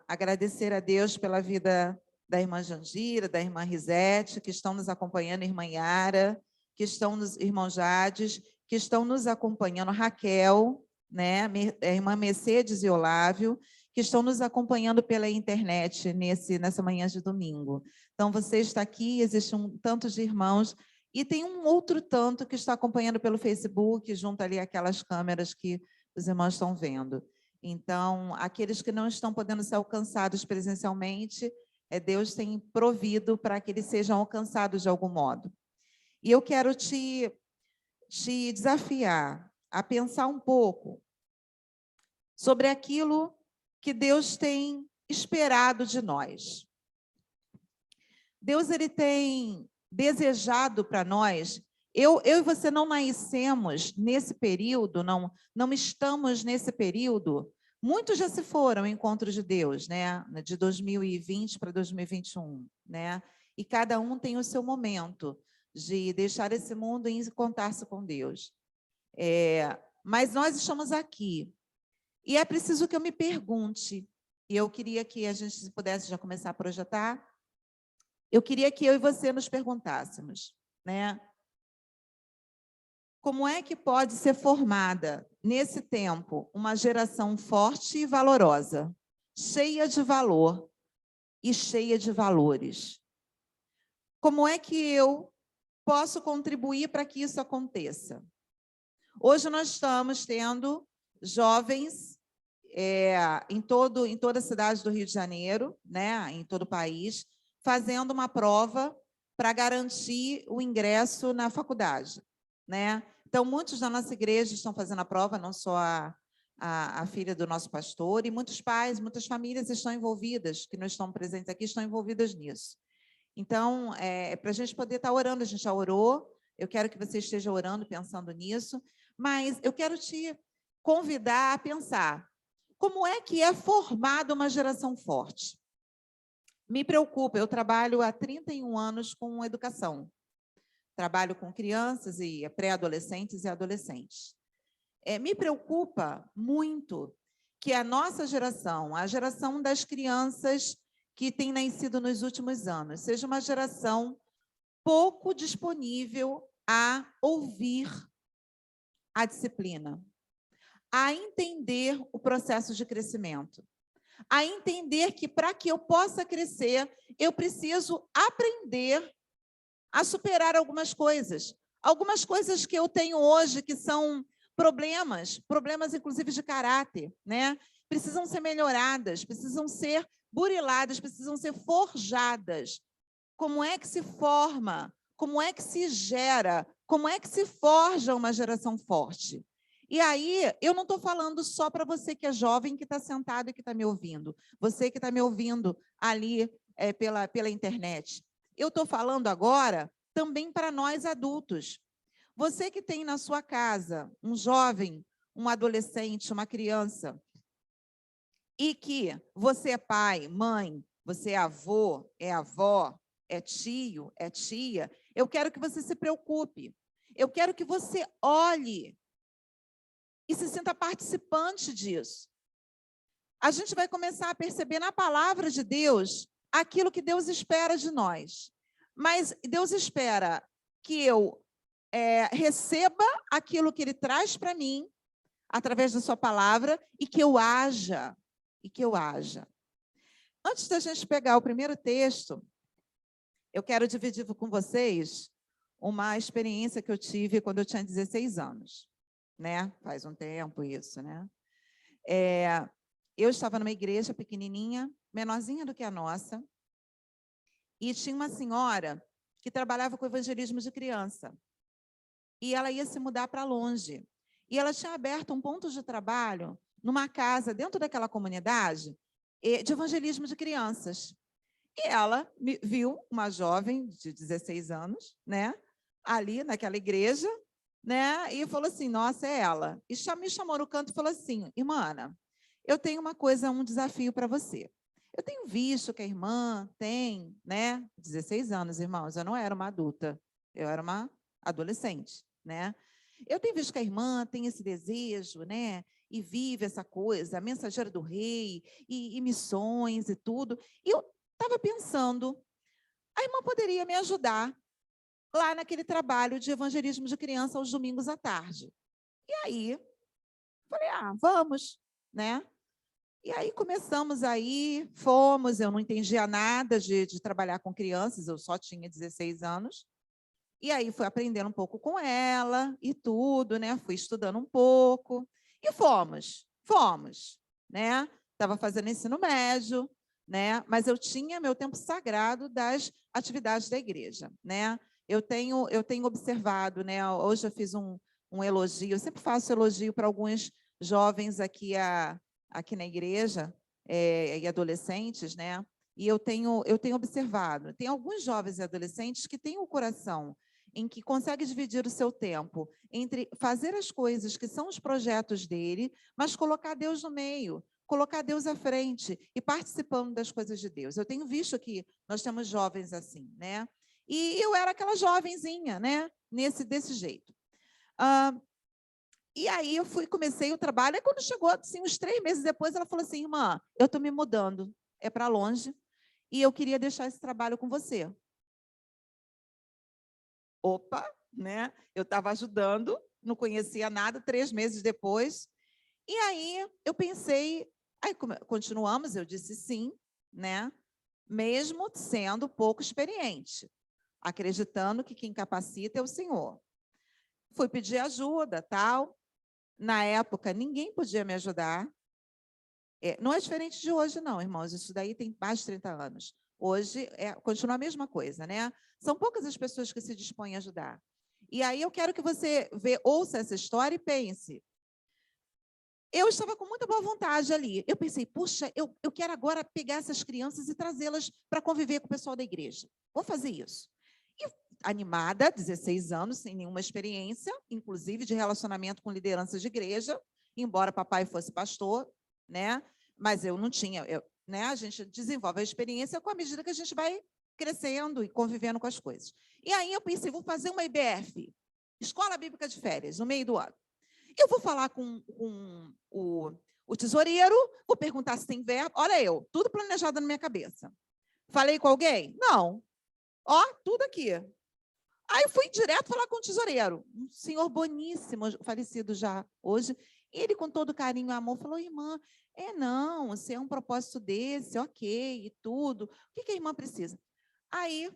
agradecer a Deus pela vida da irmã Jandira, da irmã Risete, que estão nos acompanhando, irmã Yara, que estão nos irmãos Jades, que estão nos acompanhando, Raquel, né, a irmã Mercedes e Olávio, que estão nos acompanhando pela internet nessa manhã de domingo. Então, você está aqui, existe um tanto de irmãos, e tem um outro tanto que está acompanhando pelo Facebook, junto ali aquelas câmeras que os irmãos estão vendo. Então, aqueles que não estão podendo ser alcançados presencialmente, Deus tem provido para que eles sejam alcançados de algum modo. E eu quero te desafiar a pensar um pouco sobre aquilo que Deus tem esperado de nós. Deus, ele tem desejado para nós. Eu e você não nascemos nesse período, não estamos nesse período. Muitos já se foram ao encontro de Deus, né? De 2020 para 2021, né? E cada um tem o seu momento de deixar esse mundo e encontrar-se com Deus. Mas nós estamos aqui. E é preciso que eu me pergunte, e eu queria que a gente pudesse já começar a projetar, eu queria que eu e você nos perguntássemos, né? Como é que pode ser formada, nesse tempo, uma geração forte e valorosa, cheia de valor e cheia de valores? Como é que eu posso contribuir para que isso aconteça? Hoje nós estamos tendo jovens em toda a cidade do Rio de Janeiro, né, em todo o país, fazendo uma prova para garantir o ingresso na faculdade, né? Então, muitos da nossa igreja estão fazendo a prova, não só a filha do nosso pastor, e muitos pais, muitas famílias estão envolvidas, que não estão presentes aqui, estão envolvidas nisso. Então, para a gente poder estar orando, a gente já orou, eu quero que você esteja orando, pensando nisso, mas eu quero te convidar a pensar, como é que é formada uma geração forte? Me preocupa, eu trabalho há 31 anos com educação. Trabalho com crianças e pré-adolescentes e adolescentes. Me preocupa muito que a nossa geração, a geração das crianças que tem nascido nos últimos anos, seja uma geração pouco disponível a ouvir a disciplina, a entender o processo de crescimento, a entender que, para que eu possa crescer, eu preciso aprender a superar algumas coisas que eu tenho hoje, que são problemas inclusive de caráter, né? Precisam ser melhoradas, precisam ser buriladas, precisam ser forjadas. Como é que se forma? Como é que se gera? Como é que se forja uma geração forte? E aí, eu não estou falando só para você que é jovem, que está sentado e que está me ouvindo, você que está me ouvindo ali pela internet. Eu estou falando agora também para nós adultos. Você que tem na sua casa um jovem, um adolescente, uma criança, e que você é pai, mãe, você é avô, é avó, é tio, é tia, eu quero que você se preocupe. Eu quero que você olhe e se sinta participante disso. A gente vai começar a perceber na palavra de Deus aquilo que Deus espera de nós. Mas Deus espera que eu receba aquilo que Ele traz para mim, através da sua palavra, e que eu haja. Antes da gente pegar o primeiro texto, eu quero dividir com vocês uma experiência que eu tive quando eu tinha 16 anos. Né? Faz um tempo isso, né? Eu estava numa igreja pequenininha, menorzinha do que a nossa, e tinha uma senhora que trabalhava com evangelismo de criança. E ela ia se mudar para longe. E ela tinha aberto um ponto de trabalho numa casa dentro daquela comunidade de evangelismo de crianças. E ela viu uma jovem de 16 anos, né? Ali naquela igreja, né? E falou assim, nossa, é ela. E me chamou no canto e falou assim, irmã Ana, eu tenho um desafio para você. Eu tenho visto que a irmã tem, né, 16 anos, irmãos, eu não era uma adulta, eu era uma adolescente, né? Eu tenho visto que a irmã tem esse desejo, né, e vive essa coisa, mensageira do rei, e missões e tudo. E eu estava pensando, a irmã poderia me ajudar lá naquele trabalho de evangelismo de criança aos domingos à tarde. E aí, falei, vamos, né? E aí começamos aí, fomos, eu não entendia nada de trabalhar com crianças, eu só tinha 16 anos. E aí fui aprendendo um pouco com ela e tudo, né? Fui estudando um pouco e fomos, né? Estava fazendo ensino médio, né? Mas eu tinha meu tempo sagrado das atividades da igreja, né? Eu tenho observado, né? Hoje eu fiz um elogio, eu sempre faço elogio para alguns jovens aqui na igreja e adolescentes, né? E eu tenho observado, tem alguns jovens e adolescentes que têm o coração em que consegue dividir o seu tempo entre fazer as coisas que são os projetos dele, mas colocar Deus no meio, colocar Deus à frente e participando das coisas de Deus. Eu tenho visto que nós temos jovens assim, né? E eu era aquela jovenzinha, né? Desse jeito. E aí eu comecei o trabalho, e quando chegou, assim, uns 3 meses depois, ela falou assim, irmã, eu estou me mudando, é para longe, e eu queria deixar esse trabalho com você. Opa, né? Eu estava ajudando, não conhecia nada, 3 meses depois. E aí eu pensei, aí continuamos, eu disse sim, né? Mesmo sendo pouco experiente, acreditando que quem capacita é o Senhor. Fui pedir ajuda, tal. Na época, ninguém podia me ajudar. Não é diferente de hoje, não, irmãos. Isso daí tem mais de 30 anos. Hoje, continua a mesma coisa, né? São poucas as pessoas que se dispõem a ajudar. E aí eu quero que você ouça essa história e pense. Eu estava com muita boa vontade ali. Eu pensei, puxa, eu quero agora pegar essas crianças e trazê-las para conviver com o pessoal da igreja. Vou fazer isso. E animada, 16 anos, sem nenhuma experiência, inclusive de relacionamento com lideranças de igreja, embora papai fosse pastor, né? Mas eu não tinha, né? A gente desenvolve a experiência com a medida que a gente vai crescendo e convivendo com as coisas. E aí eu pensei, vou fazer uma IBF, Escola Bíblica de Férias, no meio do ano. Eu vou falar com o tesoureiro, vou perguntar se tem verba. Olha tudo planejado na minha cabeça. Falei com alguém? Não. Tudo aqui. Aí eu fui direto falar com o tesoureiro, um senhor boníssimo, falecido já hoje. Ele, com todo carinho e amor, falou, irmã, não, se é um propósito desse, ok, e tudo. O que a irmã precisa? Aí,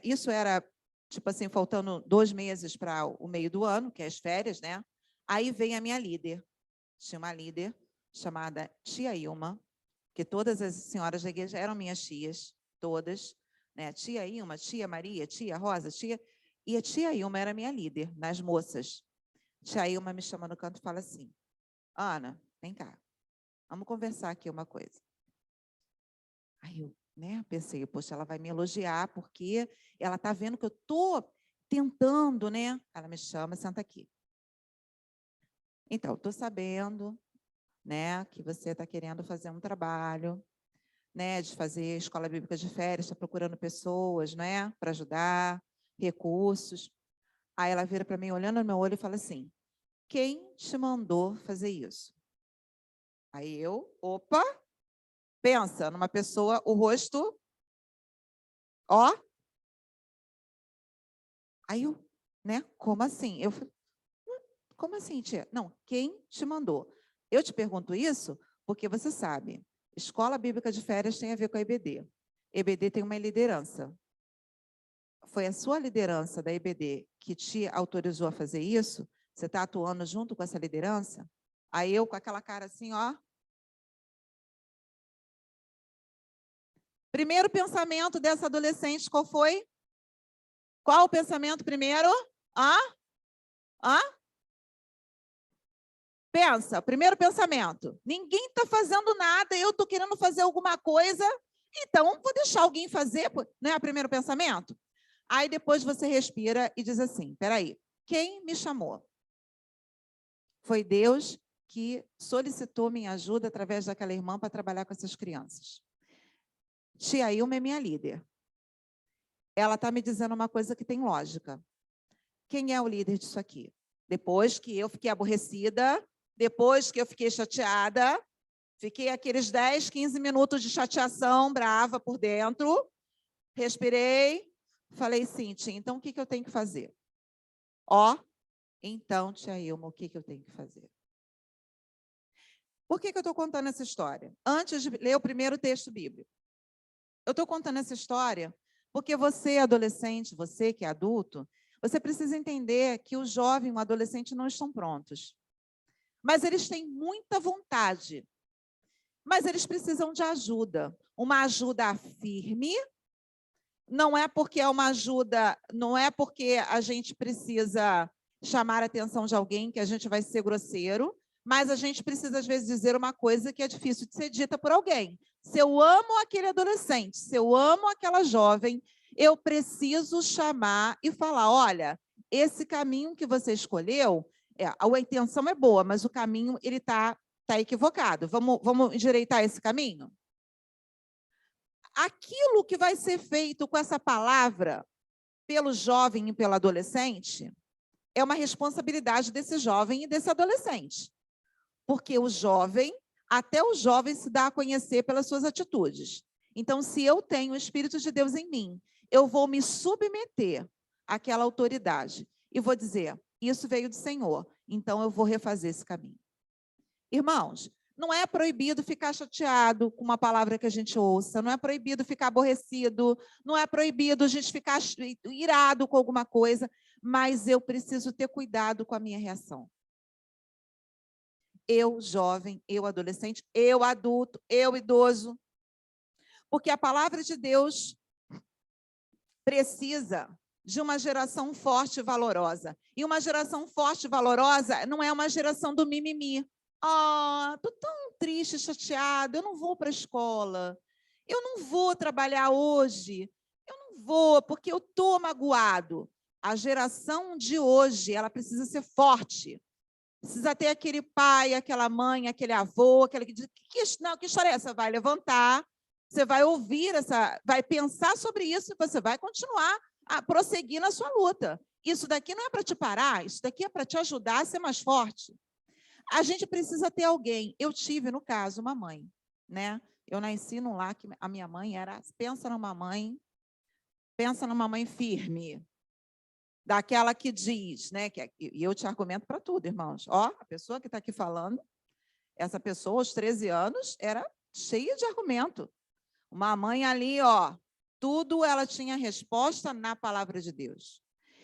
isso era, tipo assim, faltando 2 meses para o meio do ano, que é as férias, né? Aí vem a minha líder. Tinha uma líder chamada Tia Ilma, que todas as senhoras da igreja eram minhas tias, todas, né? Tia Ilma, tia Maria, tia Rosa, e a tia Ilma era minha líder nas moças. Tia Ilma me chama no canto e fala assim, Ana, vem cá, vamos conversar aqui uma coisa. Aí eu, né, pensei, poxa, ela vai me elogiar porque ela está vendo que eu estou tentando, né? Ela me chama, senta aqui. Então, estou sabendo, né, que você está querendo fazer um trabalho, né, de fazer escola bíblica de férias, está procurando pessoas, né, para ajudar, recursos. Aí ela vira para mim, olhando no meu olho, e fala assim, quem te mandou fazer isso? Aí eu, opa, pensa numa pessoa, o rosto, Aí eu, né, como assim? Eu falei, como assim, tia? Não, quem te mandou? Eu te pergunto isso porque você sabe, Escola Bíblica de Férias tem a ver com a EBD. EBD tem uma liderança. Foi a sua liderança da EBD que te autorizou a fazer isso? Você está atuando junto com essa liderança? Aí eu, com aquela cara assim, Primeiro pensamento dessa adolescente, qual foi? Qual o pensamento primeiro? Pensa, primeiro pensamento. Ninguém está fazendo nada, eu estou querendo fazer alguma coisa, então vou deixar alguém fazer, não é o primeiro pensamento? Aí depois você respira e diz assim, peraí, quem me chamou? Foi Deus que solicitou minha ajuda através daquela irmã para trabalhar com essas crianças. Tia Ilma é minha líder. Ela está me dizendo uma coisa que tem lógica. Quem é o líder disso aqui? Depois que eu fiquei aborrecida, depois que eu fiquei chateada, fiquei aqueles 10, 15 minutos de chateação, brava por dentro, Respirei, falei, Cíntia, então o que eu tenho que fazer? Ó, então, tia Ilma, o que eu tenho que fazer? Por que eu estou contando essa história? Antes de ler o primeiro texto bíblico. Eu estou contando essa história porque você, adolescente, você que é adulto, você precisa entender que o jovem e o adolescente não estão prontos. Mas eles têm muita vontade. Mas eles precisam de ajuda. Uma ajuda firme. Não é porque é uma ajuda, não é porque a gente precisa chamar a atenção de alguém que a gente vai ser grosseiro, mas a gente precisa, às vezes, dizer uma coisa que é difícil de ser dita por alguém. Se eu amo aquele adolescente, se eu amo aquela jovem, eu preciso chamar e falar, olha, esse caminho que você escolheu, a intenção é boa, mas o caminho ele está equivocado. Vamos endireitar esse caminho? Aquilo que vai ser feito com essa palavra pelo jovem e pelo adolescente é uma responsabilidade desse jovem e desse adolescente. Porque o jovem, até o jovem se dá a conhecer pelas suas atitudes. Então, se eu tenho o Espírito de Deus em mim, eu vou me submeter àquela autoridade e vou dizer, isso veio do Senhor, então eu vou refazer esse caminho. Irmãos, não é proibido ficar chateado com uma palavra que a gente ouça, não é proibido ficar aborrecido, não é proibido a gente ficar irado com alguma coisa, mas eu preciso ter cuidado com a minha reação. Eu, jovem, eu, adolescente, eu, adulto, eu, idoso. Porque a palavra de Deus precisa de uma geração forte e valorosa. E uma geração forte e valorosa não é uma geração do mimimi. Estou tão triste, chateado, eu não vou para a escola, eu não vou trabalhar hoje, eu não vou porque eu estou magoado. A geração de hoje, ela precisa ser forte. Precisa ter aquele pai, aquela mãe, aquele avô, aquele que diz, que história é essa? Vai levantar, você vai ouvir, vai pensar sobre isso e você vai continuar a prosseguir na sua luta. Isso daqui não é para te parar, isso daqui é para te ajudar a ser mais forte. A gente precisa ter alguém. Eu tive, no caso, uma mãe, né? Eu nasci num lar que a minha mãe era, pensa numa mãe firme, daquela que diz, né? E eu te argumento para tudo, irmãos. Ó, a pessoa que está aqui falando, essa pessoa, aos 13 anos, era cheia de argumento. Uma mãe ali, ó, tudo ela tinha resposta na palavra de Deus.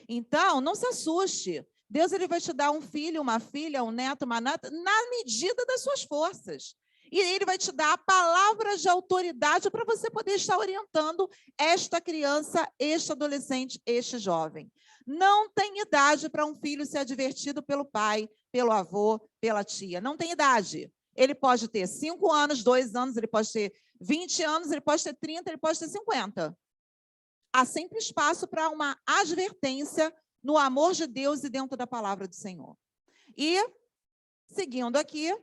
Então, não se assuste. Deus ele vai te dar um filho, uma filha, um neto, uma neta, na medida das suas forças. E ele vai te dar a palavra de autoridade para você poder estar orientando esta criança, este adolescente, este jovem. Não tem idade para um filho ser advertido pelo pai, pelo avô, pela tia. Não tem idade. Ele pode ter 5 anos, 2 anos, ele pode ter 20 anos, ele pode ter 30, ele pode ter 50. Há sempre espaço para uma advertência no amor de Deus e dentro da palavra do Senhor. E, seguindo aqui,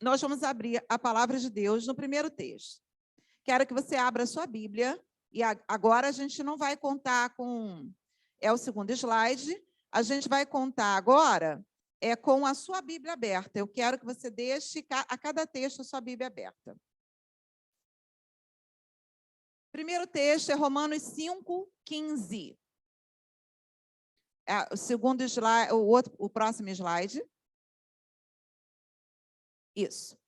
nós vamos abrir a palavra de Deus no primeiro texto. Quero que você abra a sua Bíblia, e agora a gente não vai contar com... É o segundo slide. A gente vai contar agora com a sua Bíblia aberta. Eu quero que você deixe a cada texto a sua Bíblia aberta. Primeiro texto é Romanos 5:15. O segundo slide, o próximo slide. Isso.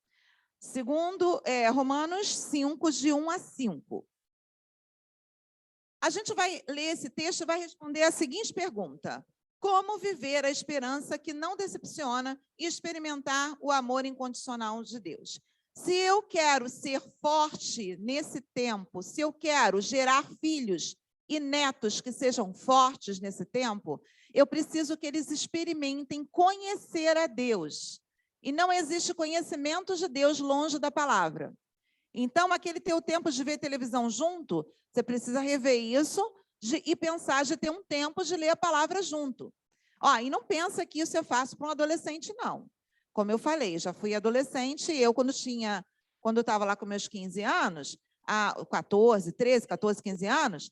Segundo, Romanos 5, de 1 a 5. A gente vai ler esse texto e vai responder a seguinte pergunta: como viver a esperança que não decepciona e experimentar o amor incondicional de Deus? Se eu quero ser forte nesse tempo, se eu quero gerar filhos e netos que sejam fortes nesse tempo, eu preciso que eles experimentem conhecer a Deus. E não existe conhecimento de Deus longe da palavra. Então, aquele teu tempo de ver televisão junto, você precisa rever isso e pensar de ter um tempo de ler a palavra junto. E não pensa que isso é fácil para um adolescente, não. Como eu falei, já fui adolescente, eu quando eu estava lá com meus 15 anos, 14, 15 anos,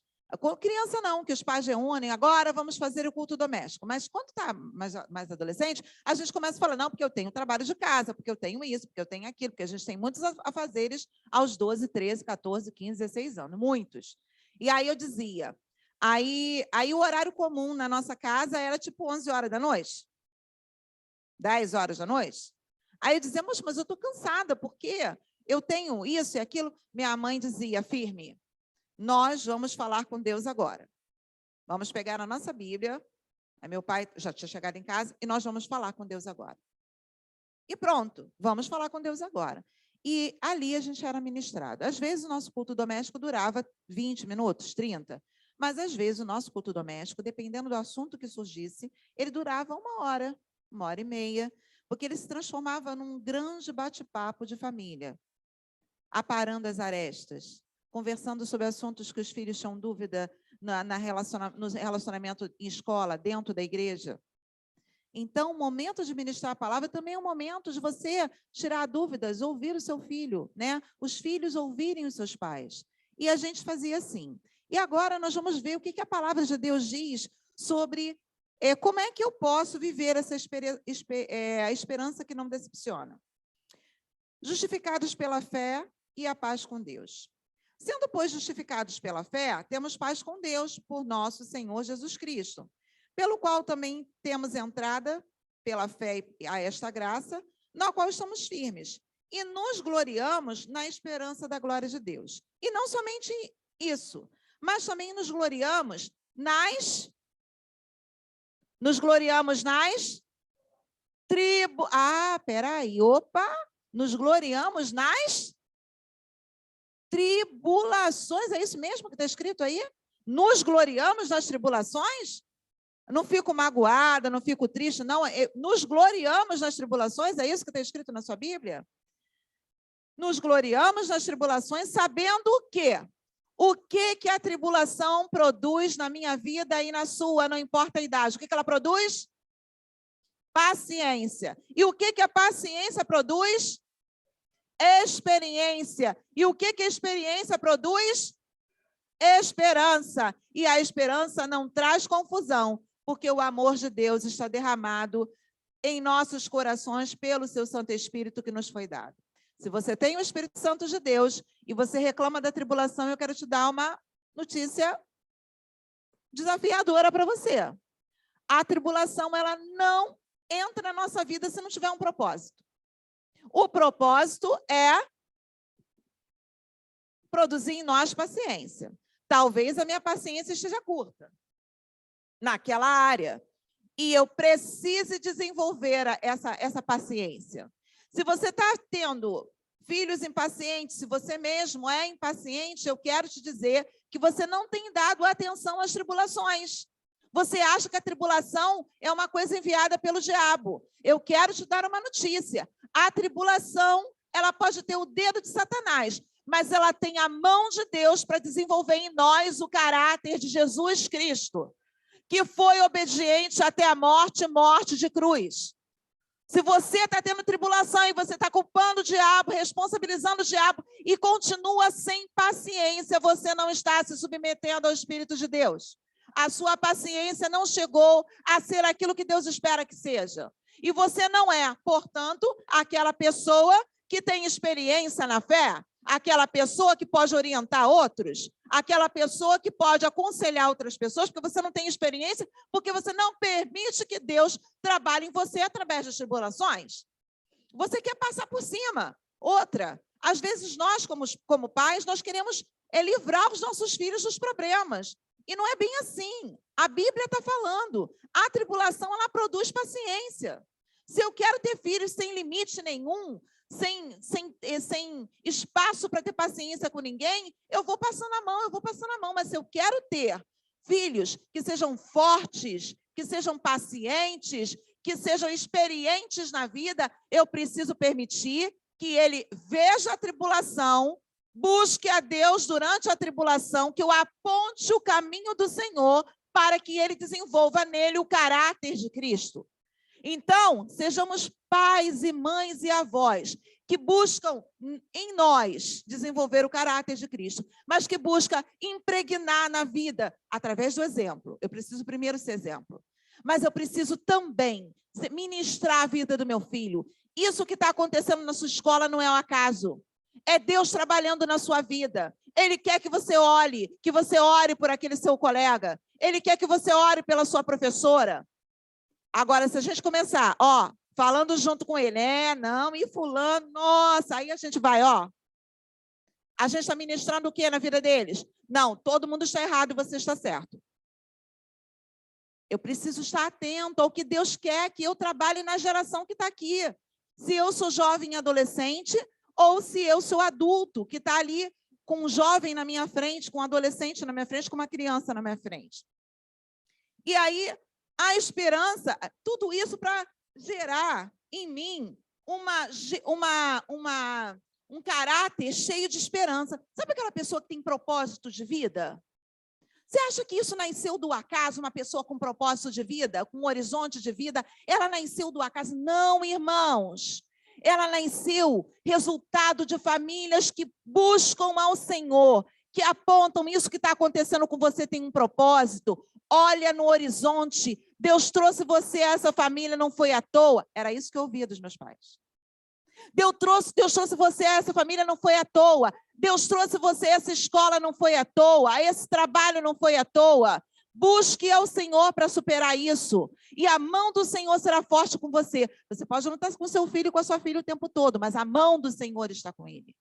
criança não, que os pais reúnem, agora vamos fazer o culto doméstico. Mas quando está mais adolescente, a gente começa a falar, não, porque eu tenho trabalho de casa, porque eu tenho isso, porque eu tenho aquilo, porque a gente tem muitos afazeres aos 12, 13, 14, 15, 16 anos, muitos. E aí eu dizia, aí o horário comum na nossa casa era tipo 11 horas da noite, 10 horas da noite. Aí eu dizia, mas eu estou cansada, porque eu tenho isso e aquilo. Minha mãe dizia, firme, nós vamos falar com Deus agora. Vamos pegar a nossa Bíblia, aí meu pai já tinha chegado em casa, e nós vamos falar com Deus agora. E pronto, vamos falar com Deus agora. E ali a gente era ministrado. Às vezes o nosso culto doméstico durava 20 minutos, 30, mas às vezes o nosso culto doméstico, dependendo do assunto que surgisse, ele durava 1 hora e meia, porque ele se transformava num grande bate-papo de família, aparando as arestas, conversando sobre assuntos que os filhos tinham dúvida no relacionamento em escola, dentro da igreja. Então, o momento de ministrar a palavra também é um momento de você tirar dúvidas, ouvir o seu filho, né? Os filhos ouvirem os seus pais. E a gente fazia assim. E agora nós vamos ver o que a palavra de Deus diz sobre como é que eu posso viver essa a esperança que não decepciona. Justificados pela fé e a paz com Deus. Sendo, pois, justificados pela fé, temos paz com Deus por nosso Senhor Jesus Cristo, pelo qual também temos entrada pela fé a esta graça, na qual estamos firmes, e nos gloriamos na esperança da glória de Deus. E não somente isso, mas também nos gloriamos nas nos gloriamos nas tribulações, é isso mesmo que está escrito aí? Nos gloriamos nas tribulações? Não fico magoada, não fico triste, não. Nos gloriamos nas tribulações, é isso que está escrito na sua Bíblia? Nos gloriamos nas tribulações, sabendo o quê? O que a tribulação produz na minha vida e na sua, não importa a idade. O que ela produz? Paciência. E o que a paciência produz? Experiência. E o que a experiência produz? Esperança. E a esperança não traz confusão, porque o amor de Deus está derramado em nossos corações pelo seu Santo Espírito que nos foi dado. Se você tem o Espírito Santo de Deus e você reclama da tribulação, eu quero te dar uma notícia desafiadora para você. A tribulação, ela não entra na nossa vida se não tiver um propósito. O propósito é produzir em nós paciência. Talvez a minha paciência esteja curta naquela área e eu precise desenvolver essa paciência. Se você está tendo filhos impacientes, se você mesmo é impaciente, eu quero te dizer que você não tem dado atenção às tribulações. Você acha que a tribulação é uma coisa enviada pelo diabo. Eu quero te dar uma notícia. A tribulação, ela pode ter o dedo de Satanás, mas ela tem a mão de Deus para desenvolver em nós o caráter de Jesus Cristo, que foi obediente até a morte de cruz. Se você está tendo tribulação e você está culpando o diabo, responsabilizando o diabo e continua sem paciência, você não está se submetendo ao Espírito de Deus. A sua paciência não chegou a ser aquilo que Deus espera que seja. E você não é, portanto, aquela pessoa que tem experiência na fé, aquela pessoa que pode orientar outros, aquela pessoa que pode aconselhar outras pessoas, porque você não tem experiência, porque você não permite que Deus trabalhe em você através das tribulações. Você quer passar por cima. Outra, às vezes nós, como pais, nós queremos livrar os nossos filhos dos problemas. E não é bem assim. A Bíblia está falando. A tribulação, ela produz paciência. Se eu quero ter filhos sem limite nenhum, sem espaço para ter paciência com ninguém, eu vou passando a mão. Mas se eu quero ter filhos que sejam fortes, que sejam pacientes, que sejam experientes na vida, eu preciso permitir que ele veja a tribulação, busque a Deus durante a tribulação, que eu aponte o caminho do Senhor para que ele desenvolva nele o caráter de Cristo. Então, sejamos pais e mães e avós que buscam em nós desenvolver o caráter de Cristo, mas que busca impregnar na vida através do exemplo. Eu preciso primeiro ser exemplo, mas eu preciso também ministrar a vida do meu filho. Isso que está acontecendo na sua escola não é um acaso. É Deus trabalhando na sua vida. Ele quer que você ore por aquele seu colega. Ele quer que você ore pela sua professora. Agora, se a gente começar, falando junto com ele, não, e fulano, nossa, aí a gente vai, a gente está ministrando o quê na vida deles? Não, todo mundo está errado e você está certo. Eu preciso estar atento ao que Deus quer que eu trabalhe na geração que está aqui. Se eu sou jovem e adolescente, ou se eu sou adulto, que está ali com um jovem na minha frente, com um adolescente na minha frente, com uma criança na minha frente. E aí, a esperança, tudo isso para gerar em mim um caráter cheio de esperança. Sabe aquela pessoa que tem propósito de vida? Você acha que isso nasceu do acaso, uma pessoa com propósito de vida, com um horizonte de vida? Ela nasceu do acaso? Não, irmãos. Ela nasceu resultado de famílias que buscam ao Senhor, que apontam isso que está acontecendo com você tem um propósito. Olha no horizonte. Deus trouxe você a essa família, não foi à toa. Era isso que eu ouvia dos meus pais. Deus trouxe você a essa família, não foi à toa. Deus trouxe você a essa escola, não foi à toa. Esse trabalho não foi à toa. Busque ao Senhor para superar isso. E a mão do Senhor será forte com você. Você pode não estar com seu filho e com a sua filha o tempo todo, mas a mão do Senhor está com ele.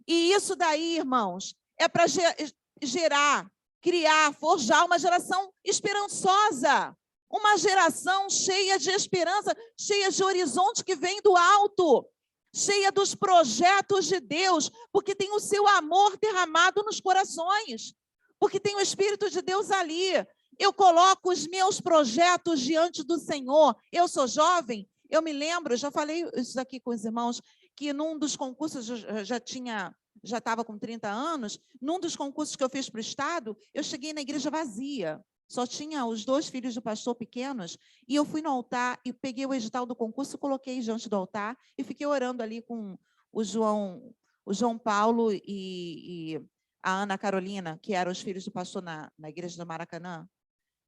E isso daí, irmãos, é para gerar, criar, forjar uma geração esperançosa. Uma geração cheia de esperança, cheia de horizonte que vem do alto, cheia dos projetos de Deus, porque tem o seu amor derramado nos corações, porque tem o Espírito de Deus ali. Eu coloco os meus projetos diante do Senhor. Eu sou jovem, eu me lembro, já falei isso aqui com os irmãos, que num dos concursos, já estava com 30 anos, num dos concursos que eu fiz para o Estado, eu cheguei na igreja vazia. Só tinha os 2 filhos do pastor pequenos, e eu fui no altar e peguei o edital do concurso, coloquei diante do altar e fiquei orando ali com o João Paulo e a Ana Carolina, que eram os filhos do pastor na igreja do Maracanã.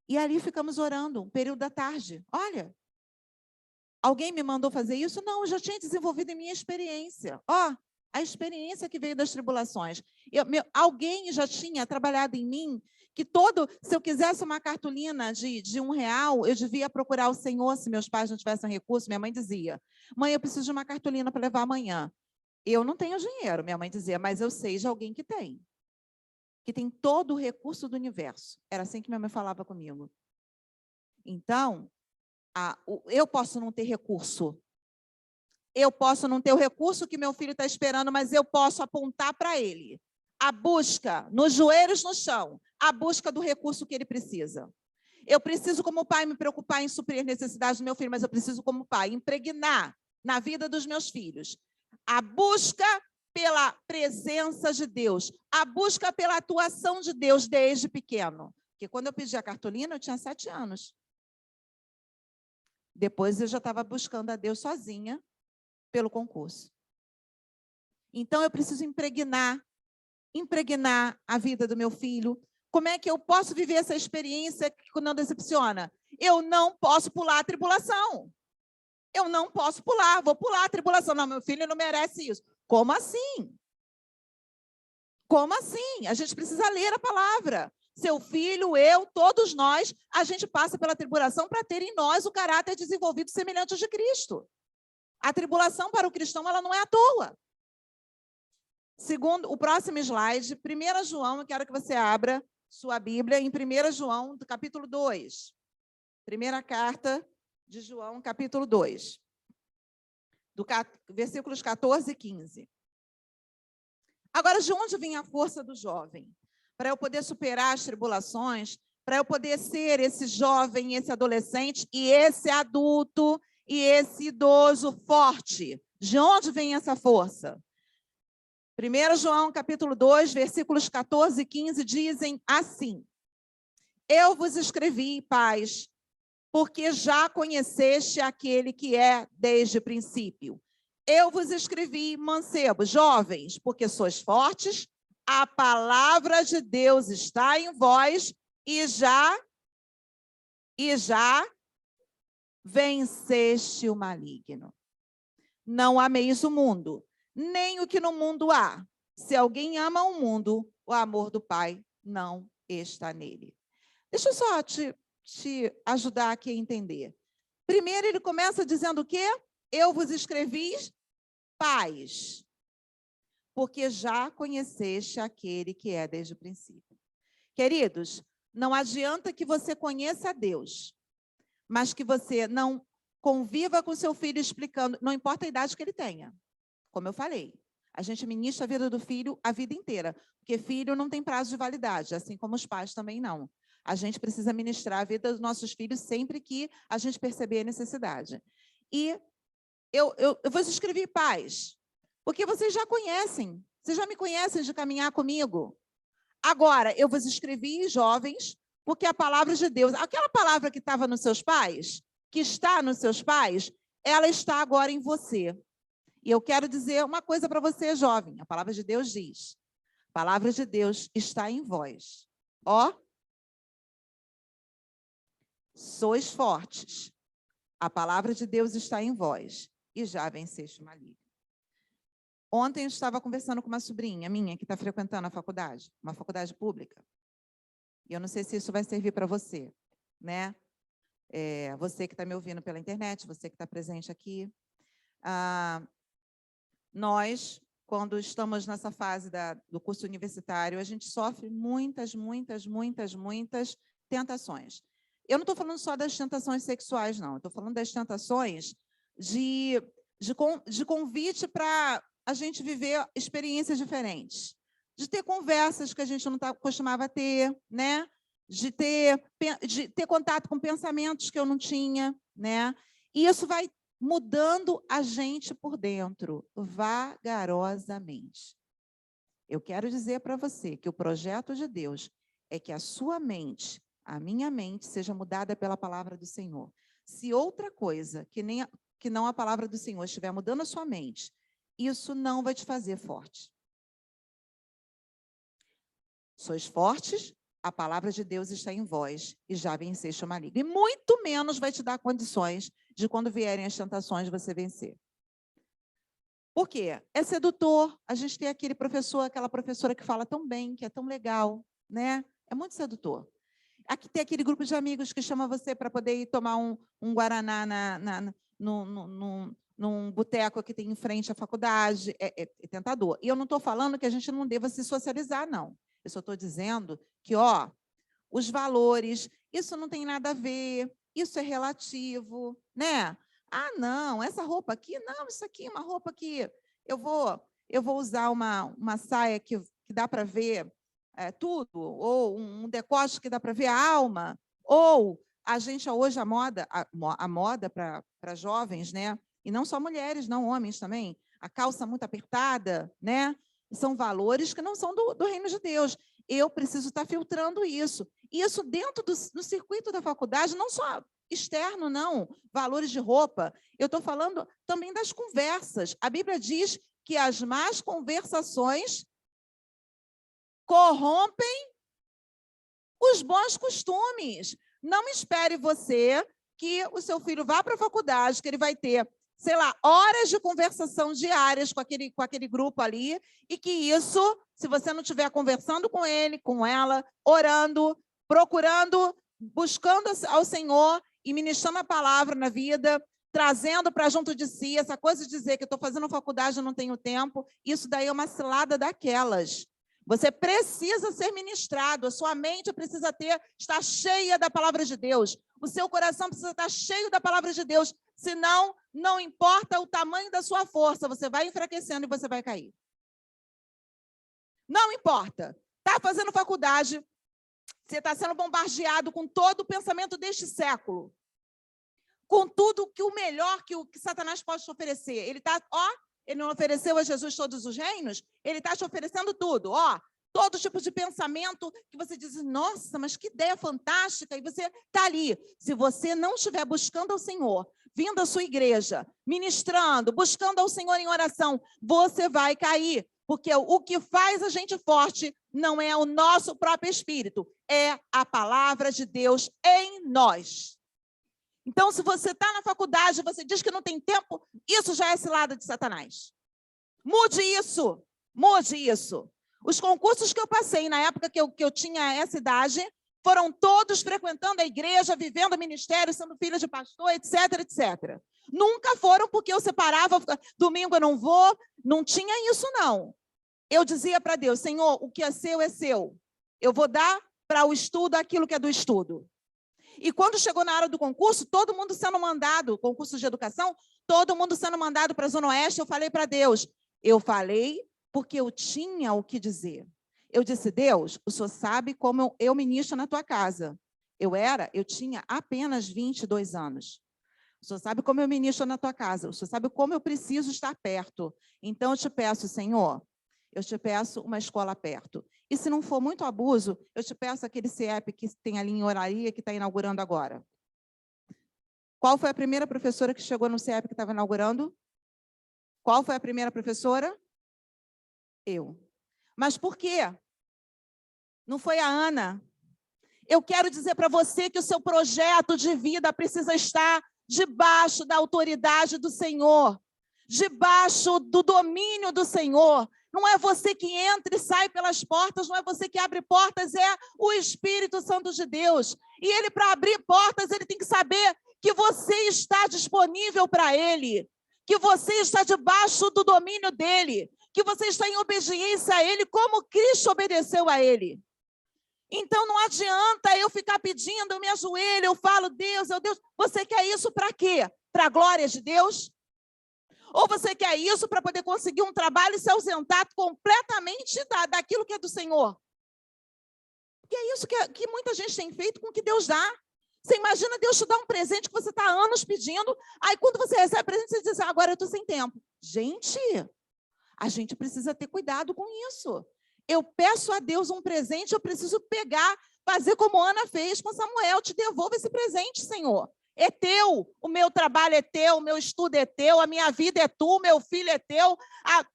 E ali ficamos orando, um período da tarde. Olha, alguém me mandou fazer isso? Não, eu já tinha desenvolvido em minha experiência. A experiência que veio das tribulações. Alguém já tinha trabalhado em mim que se eu quisesse uma cartolina de R$1, eu devia procurar o Senhor, se meus pais não tivessem recurso. Minha mãe dizia, mãe, eu preciso de uma cartolina para levar amanhã. Eu não tenho dinheiro, minha mãe dizia, mas eu sei de alguém que tem todo o recurso do universo. Era assim que minha mãe falava comigo. Então, eu posso não ter recurso. Eu posso não ter o recurso que meu filho está esperando, mas eu posso apontar para ele. A busca, nos joelhos no chão, a busca do recurso que ele precisa. Eu preciso, como pai, me preocupar em suprir as necessidades do meu filho, mas eu preciso, como pai, impregnar na vida dos meus filhos a busca pela presença de Deus, a busca pela atuação de Deus desde pequeno. Porque quando eu pedi a cartolina, eu tinha 7 anos. Depois eu já estava buscando a Deus sozinha pelo concurso. Então, eu preciso impregnar a vida do meu filho. Como é que eu posso viver essa experiência que não decepciona? Eu não posso pular a tribulação. Eu não posso pular, vou pular a tribulação. Não, meu filho não merece isso. Como assim? Como assim? A gente precisa ler a palavra. Seu filho, eu, todos nós, a gente passa pela tribulação para ter em nós o caráter desenvolvido semelhante ao de Cristo. A tribulação para o cristão, ela não é à toa. Segundo, o próximo slide, 1 João, eu quero que você abra sua Bíblia em 1 João, do capítulo 2. Primeira carta de João, capítulo 2. Versículos 14 e 15. Agora, de onde vem a força do jovem? Para eu poder superar as tribulações, para eu poder ser esse jovem, esse adolescente e esse adulto e esse idoso forte. De onde vem essa força? 1 João, capítulo 2, versículos 14 e 15, dizem assim: Eu vos escrevi, pais, porque já conheceste aquele que é desde o princípio. Eu vos escrevi, mancebos, jovens, porque sois fortes, a palavra de Deus está em vós e já venceste o maligno. Não ameis o mundo, nem o que no mundo há. Se alguém ama o mundo, o amor do Pai não está nele. Deixa eu só te ajudar aqui a entender. Primeiro, ele começa dizendo o quê? Eu vos escrevi paz, porque já conheceste aquele que é desde o princípio. Queridos, não adianta que você conheça a Deus, mas que você não conviva com seu filho explicando, não importa a idade que ele tenha. Como eu falei, a gente ministra a vida do filho a vida inteira, porque filho não tem prazo de validade, assim como os pais também não. A gente precisa ministrar a vida dos nossos filhos sempre que a gente perceber a necessidade. E eu vos escrevi paz, porque vocês já conhecem, vocês já me conhecem de caminhar comigo. Agora, eu vos escrevi, jovens, porque a palavra de Deus, aquela palavra que estava nos seus pais, que está nos seus pais, ela está agora em você. E eu quero dizer uma coisa para você, jovem. A palavra de Deus diz, a palavra de Deus está em vós. Ó, sois fortes. A palavra de Deus está em vós e já venceste o maligno. Ontem eu estava conversando com uma sobrinha minha que está frequentando a faculdade, uma faculdade pública. E eu não sei se isso vai servir para você, né? Você que está me ouvindo pela internet, você que está presente aqui. Nós, quando estamos nessa fase do curso universitário, a gente sofre muitas tentações. Eu não estou falando só das tentações sexuais, não. Estou falando das tentações de convite para a gente viver experiências diferentes, de ter conversas que a gente não costumava ter, né? De ter contato com pensamentos que eu não tinha, né? E isso vai mudando a gente por dentro, vagarosamente. Eu quero dizer para você que o projeto de Deus é que a sua mente, a minha mente, seja mudada pela palavra do Senhor. Se outra coisa que não a palavra do Senhor estiver mudando a sua mente, isso não vai te fazer forte. Sois fortes, a palavra de Deus está em vós e já venceste o maligno. E muito menos vai te dar condições de, quando vierem as tentações, você vencer. Por quê? É sedutor. A gente tem aquele professor, aquela professora que fala tão bem, que é tão legal, né? É muito sedutor. Aqui tem aquele grupo de amigos que chama você para poder ir tomar um guaraná num boteco que tem em frente à faculdade. É tentador. E eu não estou falando que a gente não deva se socializar, não. Eu só estou dizendo que, os valores, isso não tem nada a ver, isso é relativo, né? Ah, não, essa roupa aqui, não, isso aqui é uma roupa que eu vou usar uma saia que dá para ver tudo, ou um decote que dá para ver a alma, ou a gente hoje, a moda para jovens, né? E não só mulheres, não, homens também, a calça muito apertada, né? São valores que não são do reino de Deus. Eu preciso estar filtrando isso. E isso dentro do circuito da faculdade, não só externo, não, valores de roupa. Eu estou falando também das conversas. A Bíblia diz que as más conversações corrompem os bons costumes. Não espere você que o seu filho vá para a faculdade, que ele vai ter, sei lá, horas de conversação diárias com aquele grupo ali, e que isso, se você não estiver conversando com ele, com ela, orando, procurando, buscando ao Senhor e ministrando a palavra na vida, trazendo para junto de si essa coisa de dizer que eu estou fazendo faculdade e não tenho tempo, isso daí é uma cilada daquelas. Você precisa ser ministrado, a sua mente precisa estar cheia da palavra de Deus, o seu coração precisa estar cheio da palavra de Deus, senão, não importa o tamanho da sua força, você vai enfraquecendo e você vai cair. Não importa. Está fazendo faculdade, você está sendo bombardeado com todo o pensamento deste século, com tudo que o melhor que Satanás pode te oferecer. Ele está, ele não ofereceu a Jesus todos os reinos? Ele está te oferecendo tudo, todo tipo de pensamento que você diz, nossa, mas que ideia fantástica, e você está ali. Se você não estiver buscando ao Senhor, vindo à sua igreja, ministrando, buscando ao Senhor em oração, você vai cair, porque o que faz a gente forte não é o nosso próprio espírito, é a palavra de Deus em nós. Então, se você está na faculdade, você diz que não tem tempo, isso já é cilada de Satanás. Mude isso. Mude isso. Os concursos que eu passei na época que eu tinha essa idade foram todos frequentando a igreja, vivendo o ministério, sendo filha de pastor, etc, etc. Nunca foram porque eu separava, domingo eu não vou, não tinha isso, não. Eu dizia para Deus, Senhor, o que é seu é seu. Eu vou dar para o estudo aquilo que é do estudo. E quando chegou na hora do concurso, todo mundo sendo mandado, concurso de educação, todo mundo sendo mandado para a Zona Oeste, eu falei para Deus, eu falei porque eu tinha o que dizer. Eu disse, Deus, o Senhor sabe como eu ministro na tua casa. Eu tinha apenas 22 anos. O Senhor sabe como eu ministro na tua casa. O Senhor sabe como eu preciso estar perto. Então, eu te peço, Senhor, eu te peço uma escola perto. E se não for muito abuso, eu te peço aquele CIEP que tem ali em Olaria, que está inaugurando agora. Qual foi a primeira professora que chegou no CIEP que estava inaugurando? Qual foi a primeira professora? Eu. Mas por quê? Não foi a Ana. Eu quero dizer para você que o seu projeto de vida precisa estar debaixo da autoridade do Senhor, debaixo do domínio do Senhor. Não é você que entra e sai pelas portas, não é você que abre portas, é o Espírito Santo de Deus. E ele, para abrir portas, ele tem que saber que você está disponível para ele, que você está debaixo do domínio dele, que você está em obediência a ele, como Cristo obedeceu a ele. Então, não adianta eu ficar pedindo, eu me ajoelho, eu falo, Deus, você quer isso para quê? Para a glória de Deus? Ou você quer isso para poder conseguir um trabalho e se ausentar completamente daquilo que é do Senhor? Porque é isso que muita gente tem feito com o que Deus dá. Você imagina Deus te dar um presente que você está há anos pedindo, aí quando você recebe o presente, você diz, agora eu estou sem tempo. Gente, a gente precisa ter cuidado com isso. Eu peço a Deus um presente, eu preciso pegar, fazer como Ana fez com Samuel, te devolvo esse presente, Senhor. É teu, o meu trabalho é teu, o meu estudo é teu, a minha vida é tua, o meu filho é teu,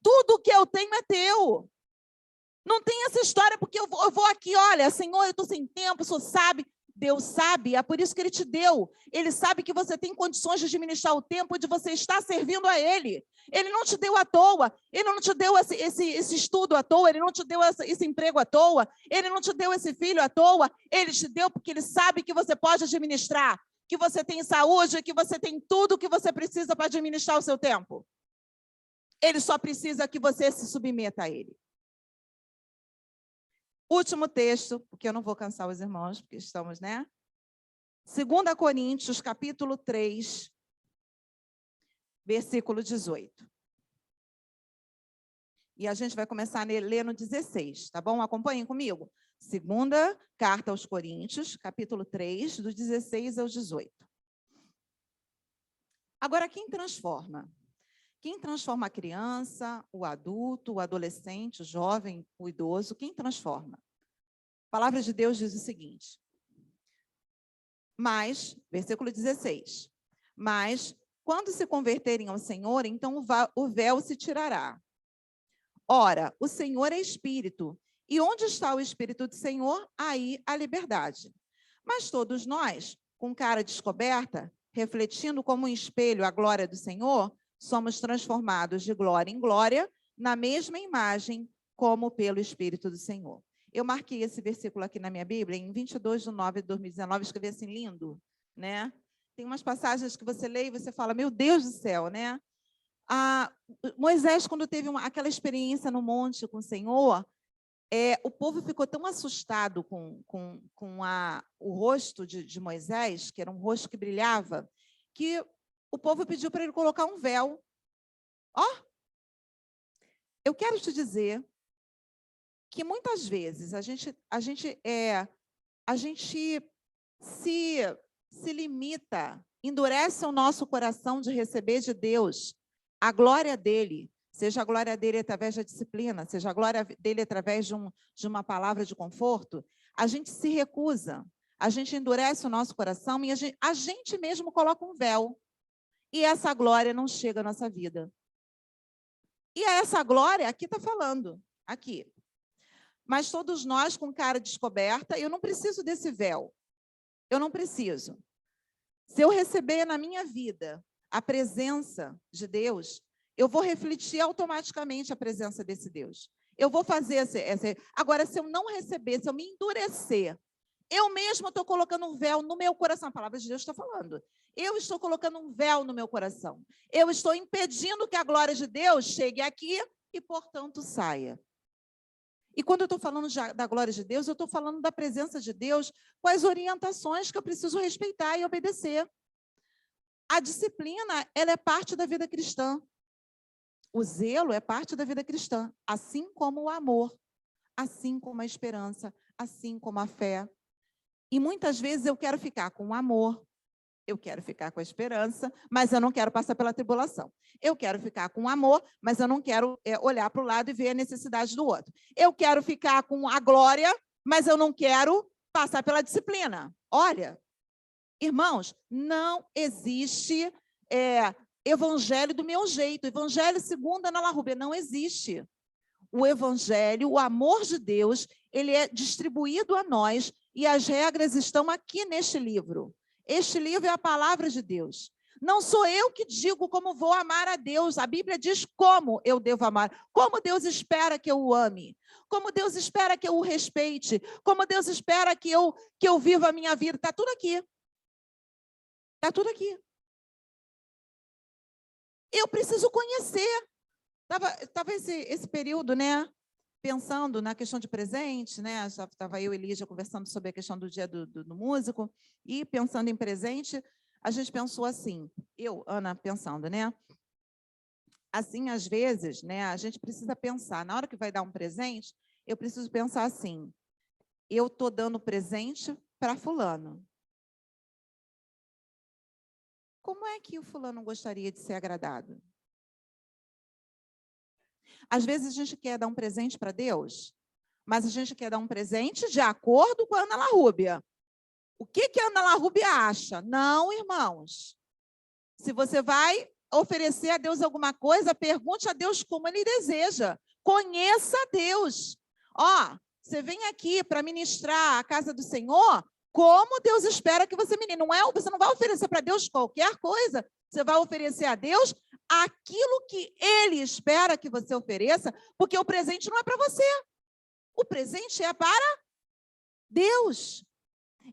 tudo que eu tenho é teu. Não tem essa história, porque eu vou aqui, olha, Senhor, eu estou sem tempo, o Senhor sabe. Deus sabe, é por isso que Ele te deu. Ele sabe que você tem condições de administrar o tempo de você estar servindo a Ele. Ele não te deu à toa, Ele não te deu esse estudo à toa, Ele não te deu esse emprego à toa, Ele não te deu esse filho à toa, Ele te deu porque Ele sabe que você pode administrar, que você tem saúde, que você tem tudo que você precisa para administrar o seu tempo. Ele só precisa que você se submeta a Ele. Último texto, porque eu não vou cansar os irmãos, porque estamos, né? 2 Coríntios, capítulo 3, versículo 18. E a gente vai começar a ler no 16, tá bom? Acompanhem comigo. Segunda carta aos Coríntios, capítulo 3, do 16 ao 18. Agora, quem transforma? Quem transforma a criança, o adulto, o adolescente, o jovem, o idoso? Quem transforma? A palavra de Deus diz o seguinte. Mas, versículo 16. Mas, quando se converterem ao Senhor, então o véu se tirará. Ora, o Senhor é Espírito, e onde está o Espírito do Senhor, aí a liberdade. Mas todos nós, com cara descoberta, refletindo como um espelho a glória do Senhor, somos transformados de glória em glória, na mesma imagem, como pelo Espírito do Senhor. Eu marquei esse versículo aqui na minha Bíblia, em 22/9/2019, escrevi assim, lindo, né? Tem umas passagens que você lê e você fala, meu Deus do céu, né? Moisés, quando teve aquela experiência no monte com o Senhor, o povo ficou tão assustado com o rosto de Moisés, que era um rosto que brilhava, que o povo pediu para ele colocar um véu. Eu quero te dizer que muitas vezes a gente se limita, endurece o nosso coração de receber de Deus a glória dele, seja a glória dele através da disciplina, seja a glória dele através de uma palavra de conforto, a gente se recusa, a gente endurece o nosso coração e a gente mesmo coloca um véu. E essa glória não chega à nossa vida. E essa glória, aqui está falando, aqui. Mas todos nós com cara descoberta, eu não preciso desse véu. Eu não preciso. Se eu receber na minha vida a presença de Deus, eu vou refletir automaticamente a presença desse Deus. Eu vou fazer Agora, se eu não receber, se eu me endurecer, eu mesma estou colocando um véu no meu coração. A palavra de Deus está falando. Eu estou colocando um véu no meu coração. Eu estou impedindo que a glória de Deus chegue aqui e, portanto, saia. E quando eu estou falando da glória de Deus, eu estou falando da presença de Deus com as orientações que eu preciso respeitar e obedecer. A disciplina, ela é parte da vida cristã. O zelo é parte da vida cristã, assim como o amor, assim como a esperança, assim como a fé. E muitas vezes eu quero ficar com o amor, eu quero ficar com a esperança, mas eu não quero passar pela tribulação. Eu quero ficar com o amor, mas eu não quero olhar para o lado e ver a necessidade do outro. Eu quero ficar com a glória, mas eu não quero passar pela disciplina. Olha, irmãos, não existe evangelho do meu jeito, evangelho segundo Ana Larrubia, não existe. O evangelho, o amor de Deus, ele é distribuído a nós e as regras estão aqui neste livro. Este livro é a palavra de Deus. Não sou eu que digo como vou amar a Deus. A Bíblia diz como eu devo amar. Como Deus espera que eu o ame. Como Deus espera que eu o respeite. Como Deus espera que eu viva a minha vida. Está tudo aqui. Está tudo aqui. Eu preciso conhecer. Estava esse período, né? Pensando na questão de presente, né? Já estava eu e Lígia conversando sobre a questão do dia do músico, e pensando em presente, a gente pensou assim, Ana, pensando, né? Assim, às vezes, né, a gente precisa pensar, na hora que vai dar um presente, eu preciso pensar assim, eu estou dando presente para fulano. Como é que o fulano gostaria de ser agradado? Às vezes a gente quer dar um presente para Deus, mas a gente quer dar um presente de acordo com a Ana Larrubia. O que a Ana Larrubia acha? Não, irmãos. Se você vai oferecer a Deus alguma coisa, pergunte a Deus como Ele deseja. Conheça a Deus. Você vem aqui para ministrar a casa do Senhor, como Deus espera que você ministre. Você não vai oferecer para Deus qualquer coisa. Você vai oferecer a Deus aquilo que Ele espera que você ofereça, porque o presente não é para você. O presente é para Deus.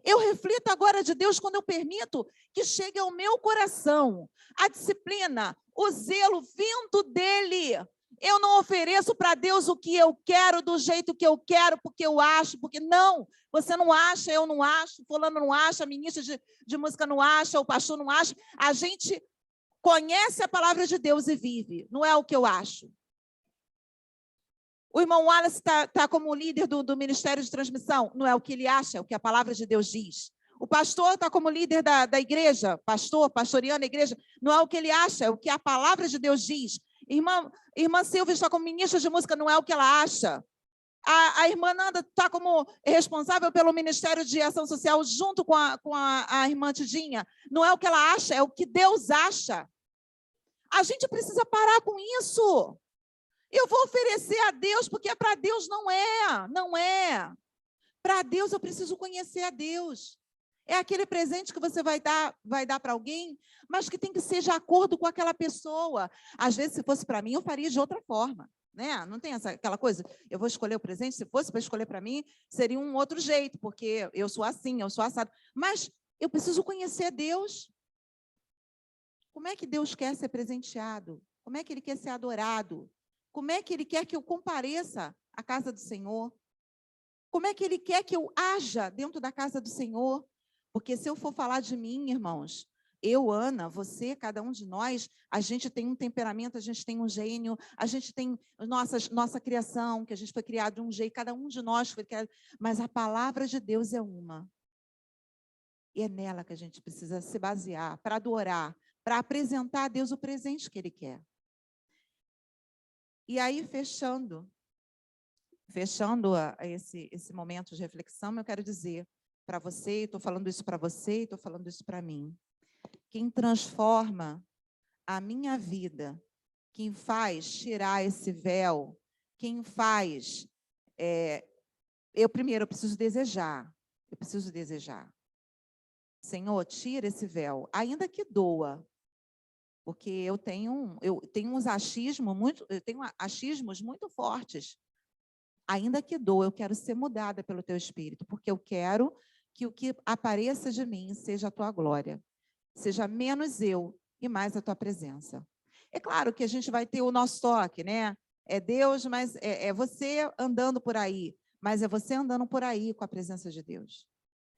Eu reflito agora de Deus quando eu permito que chegue ao meu coração a disciplina, o zelo vindo dEle. Eu não ofereço para Deus o que eu quero, do jeito que eu quero, porque eu acho, porque não. Você não acha, eu não acho, fulano não acha, a ministra de música não acha, o pastor não acha. A gente conhece a palavra de Deus e vive. Não é o que eu acho. O irmão Wallace está como líder do Ministério de Transmissão. Não é o que ele acha, é o que a palavra de Deus diz. O pastor está como líder da igreja, pastoreando a igreja. Não é o que ele acha, é o que a palavra de Deus diz. Irmã Silvia está como ministra de música, não é o que ela acha. A irmã Nanda está como responsável pelo Ministério de Ação Social junto com a irmã Tidinha. Não é o que ela acha, é o que Deus acha. A gente precisa parar com isso. Eu vou oferecer a Deus, porque para Deus não é. Para Deus eu preciso conhecer a Deus. É aquele presente que você vai dar para alguém, mas que tem que ser de acordo com aquela pessoa. Às vezes, se fosse para mim, eu faria de outra forma. Né? Não tem aquela coisa, eu vou escolher o presente, se fosse para escolher para mim, seria um outro jeito, porque eu sou assim, eu sou assado. Mas eu preciso conhecer Deus. Como é que Deus quer ser presenteado? Como é que Ele quer ser adorado? Como é que Ele quer que eu compareça à casa do Senhor? Como é que Ele quer que eu haja dentro da casa do Senhor? Porque se eu for falar de mim, irmãos, eu, Ana, você, cada um de nós, a gente tem um temperamento, a gente tem um gênio, a gente tem nossa criação, que a gente foi criado de um jeito, cada um de nós foi criado, mas a palavra de Deus é uma. E é nela que a gente precisa se basear, para adorar, para apresentar a Deus o presente que Ele quer. E aí, fechando esse momento de reflexão, eu quero dizer para você, estou falando isso para você, estou falando isso para mim, quem transforma a minha vida, quem faz tirar esse véu, quem faz... eu preciso desejar. Senhor, tira esse véu, ainda que doa. Porque eu tenho achismos muito fortes. Ainda que dou, eu quero ser mudada pelo teu Espírito, porque eu quero que o que apareça de mim seja a tua glória, seja menos eu e mais a tua presença. É claro que a gente vai ter o nosso toque, né? É Deus, mas é você andando por aí, mas é você andando por aí com a presença de Deus,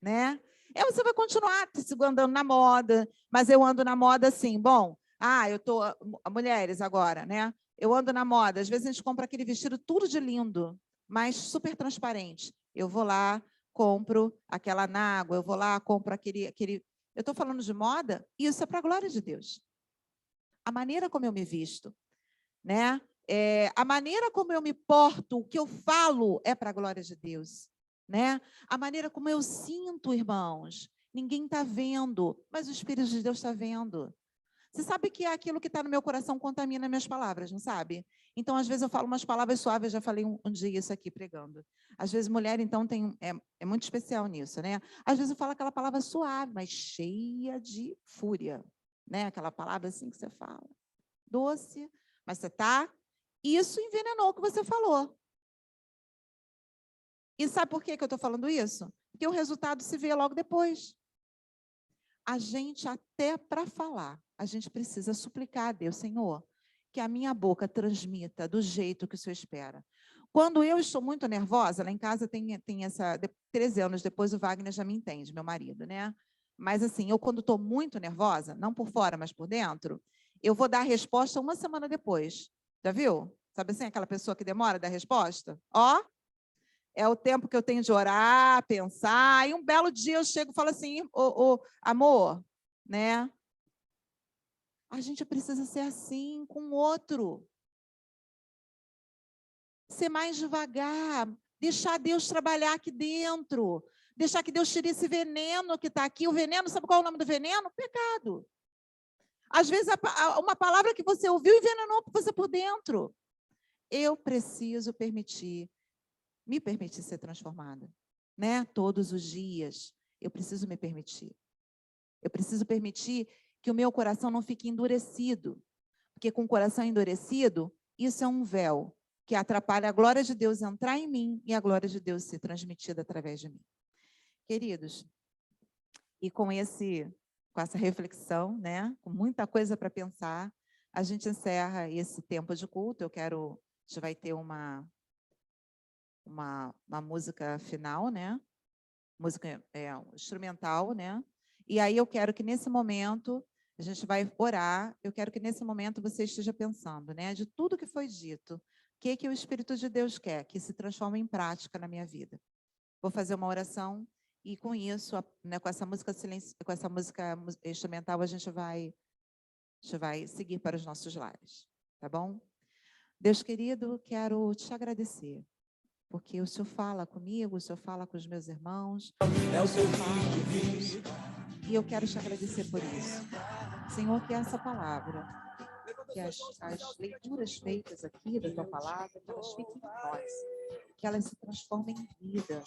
né? Você vai continuar andando na moda, mas eu ando na moda assim, bom, eu tô, mulheres agora, né? Eu ando na moda, às vezes a gente compra aquele vestido tudo de lindo, mas super transparente. Eu vou lá, compro aquela nágua, eu vou lá, compro aquele... Eu estou falando de moda, isso é para a glória de Deus. A maneira como eu me visto, né? A maneira como eu me porto, o que eu falo é para a glória de Deus, né? A maneira como eu sinto, irmãos, ninguém está vendo, mas o Espírito de Deus está vendo. Você sabe que aquilo que está no meu coração contamina minhas palavras, não sabe? Então, às vezes, eu falo umas palavras suaves, eu já falei um dia isso aqui pregando. Às vezes, mulher, então, é muito especial nisso, né? Às vezes eu falo aquela palavra suave, mas cheia de fúria, né? Aquela palavra assim que você fala, doce, mas você está... Isso envenenou o que você falou. E sabe por que eu estou falando isso? Porque o resultado se vê logo depois. A gente, até para falar, a gente precisa suplicar a Deus, Senhor, que a minha boca transmita do jeito que o Senhor espera. Quando eu estou muito nervosa, lá em casa tem essa... 13 anos depois, o Wagner já me entende, meu marido, né? Mas, assim, eu quando estou muito nervosa, não por fora, mas por dentro, eu vou dar a resposta uma semana depois. Já viu? Sabe assim, aquela pessoa que demora a dar a resposta? É o tempo que eu tenho de orar, pensar, e um belo dia eu chego e falo assim, amor, né? A gente precisa ser assim com o outro. Ser mais devagar, deixar Deus trabalhar aqui dentro, deixar que Deus tire esse veneno que está aqui. O veneno, sabe qual é o nome do veneno? Pecado. Às vezes, uma palavra que você ouviu envenenou você por dentro. Eu preciso me permitir ser transformada, né? Todos os dias, eu preciso me permitir. Eu preciso permitir que o meu coração não fique endurecido, porque com o coração endurecido, isso é um véu que atrapalha a glória de Deus entrar em mim e a glória de Deus ser transmitida através de mim. Queridos, e com essa reflexão, né? Com muita coisa para pensar, a gente encerra esse tempo de culto. A gente vai ter uma música final, né? Música instrumental, né? E aí eu quero que nesse momento a gente vai orar. Eu quero que nesse momento você esteja pensando, né? De tudo que foi dito, o que o Espírito de Deus quer que se transforme em prática na minha vida. Vou fazer uma oração e com isso, né, com essa música instrumental, a gente vai seguir para os nossos lares, tá bom? Deus querido, quero te agradecer, porque o Senhor fala comigo, o Senhor fala com os meus irmãos, o Senhor fala, e eu quero te agradecer por isso. Senhor, que essa palavra, que as leituras feitas aqui da tua palavra, que elas fiquem em nós, que elas se transformem em vida,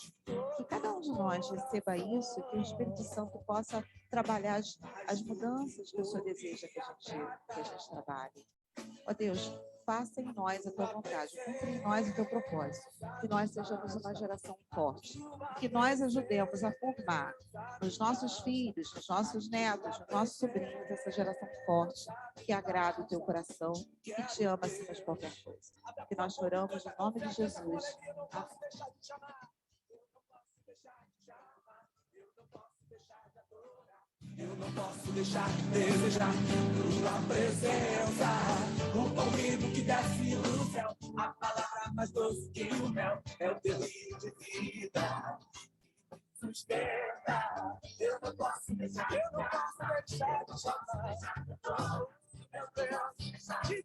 que cada um de nós receba isso, que o Espírito Santo possa trabalhar as mudanças que o Senhor deseja que a gente trabalhe. Ó Deus, faça em nós a tua vontade, cumpra em nós o teu propósito, que nós sejamos uma geração forte, que nós ajudemos a formar nos nossos filhos, nos nossos netos, nos nossos sobrinhos, essa geração forte, que agrada o teu coração e te ama acima de qualquer coisa. Que nós oramos no nome de Jesus. Amém. Eu não posso deixar de desejar tua presença, o pão vivo que desce do céu, a palavra mais doce que o mel, é o delírio de vida. Sustenta, eu não posso deixar de te amar.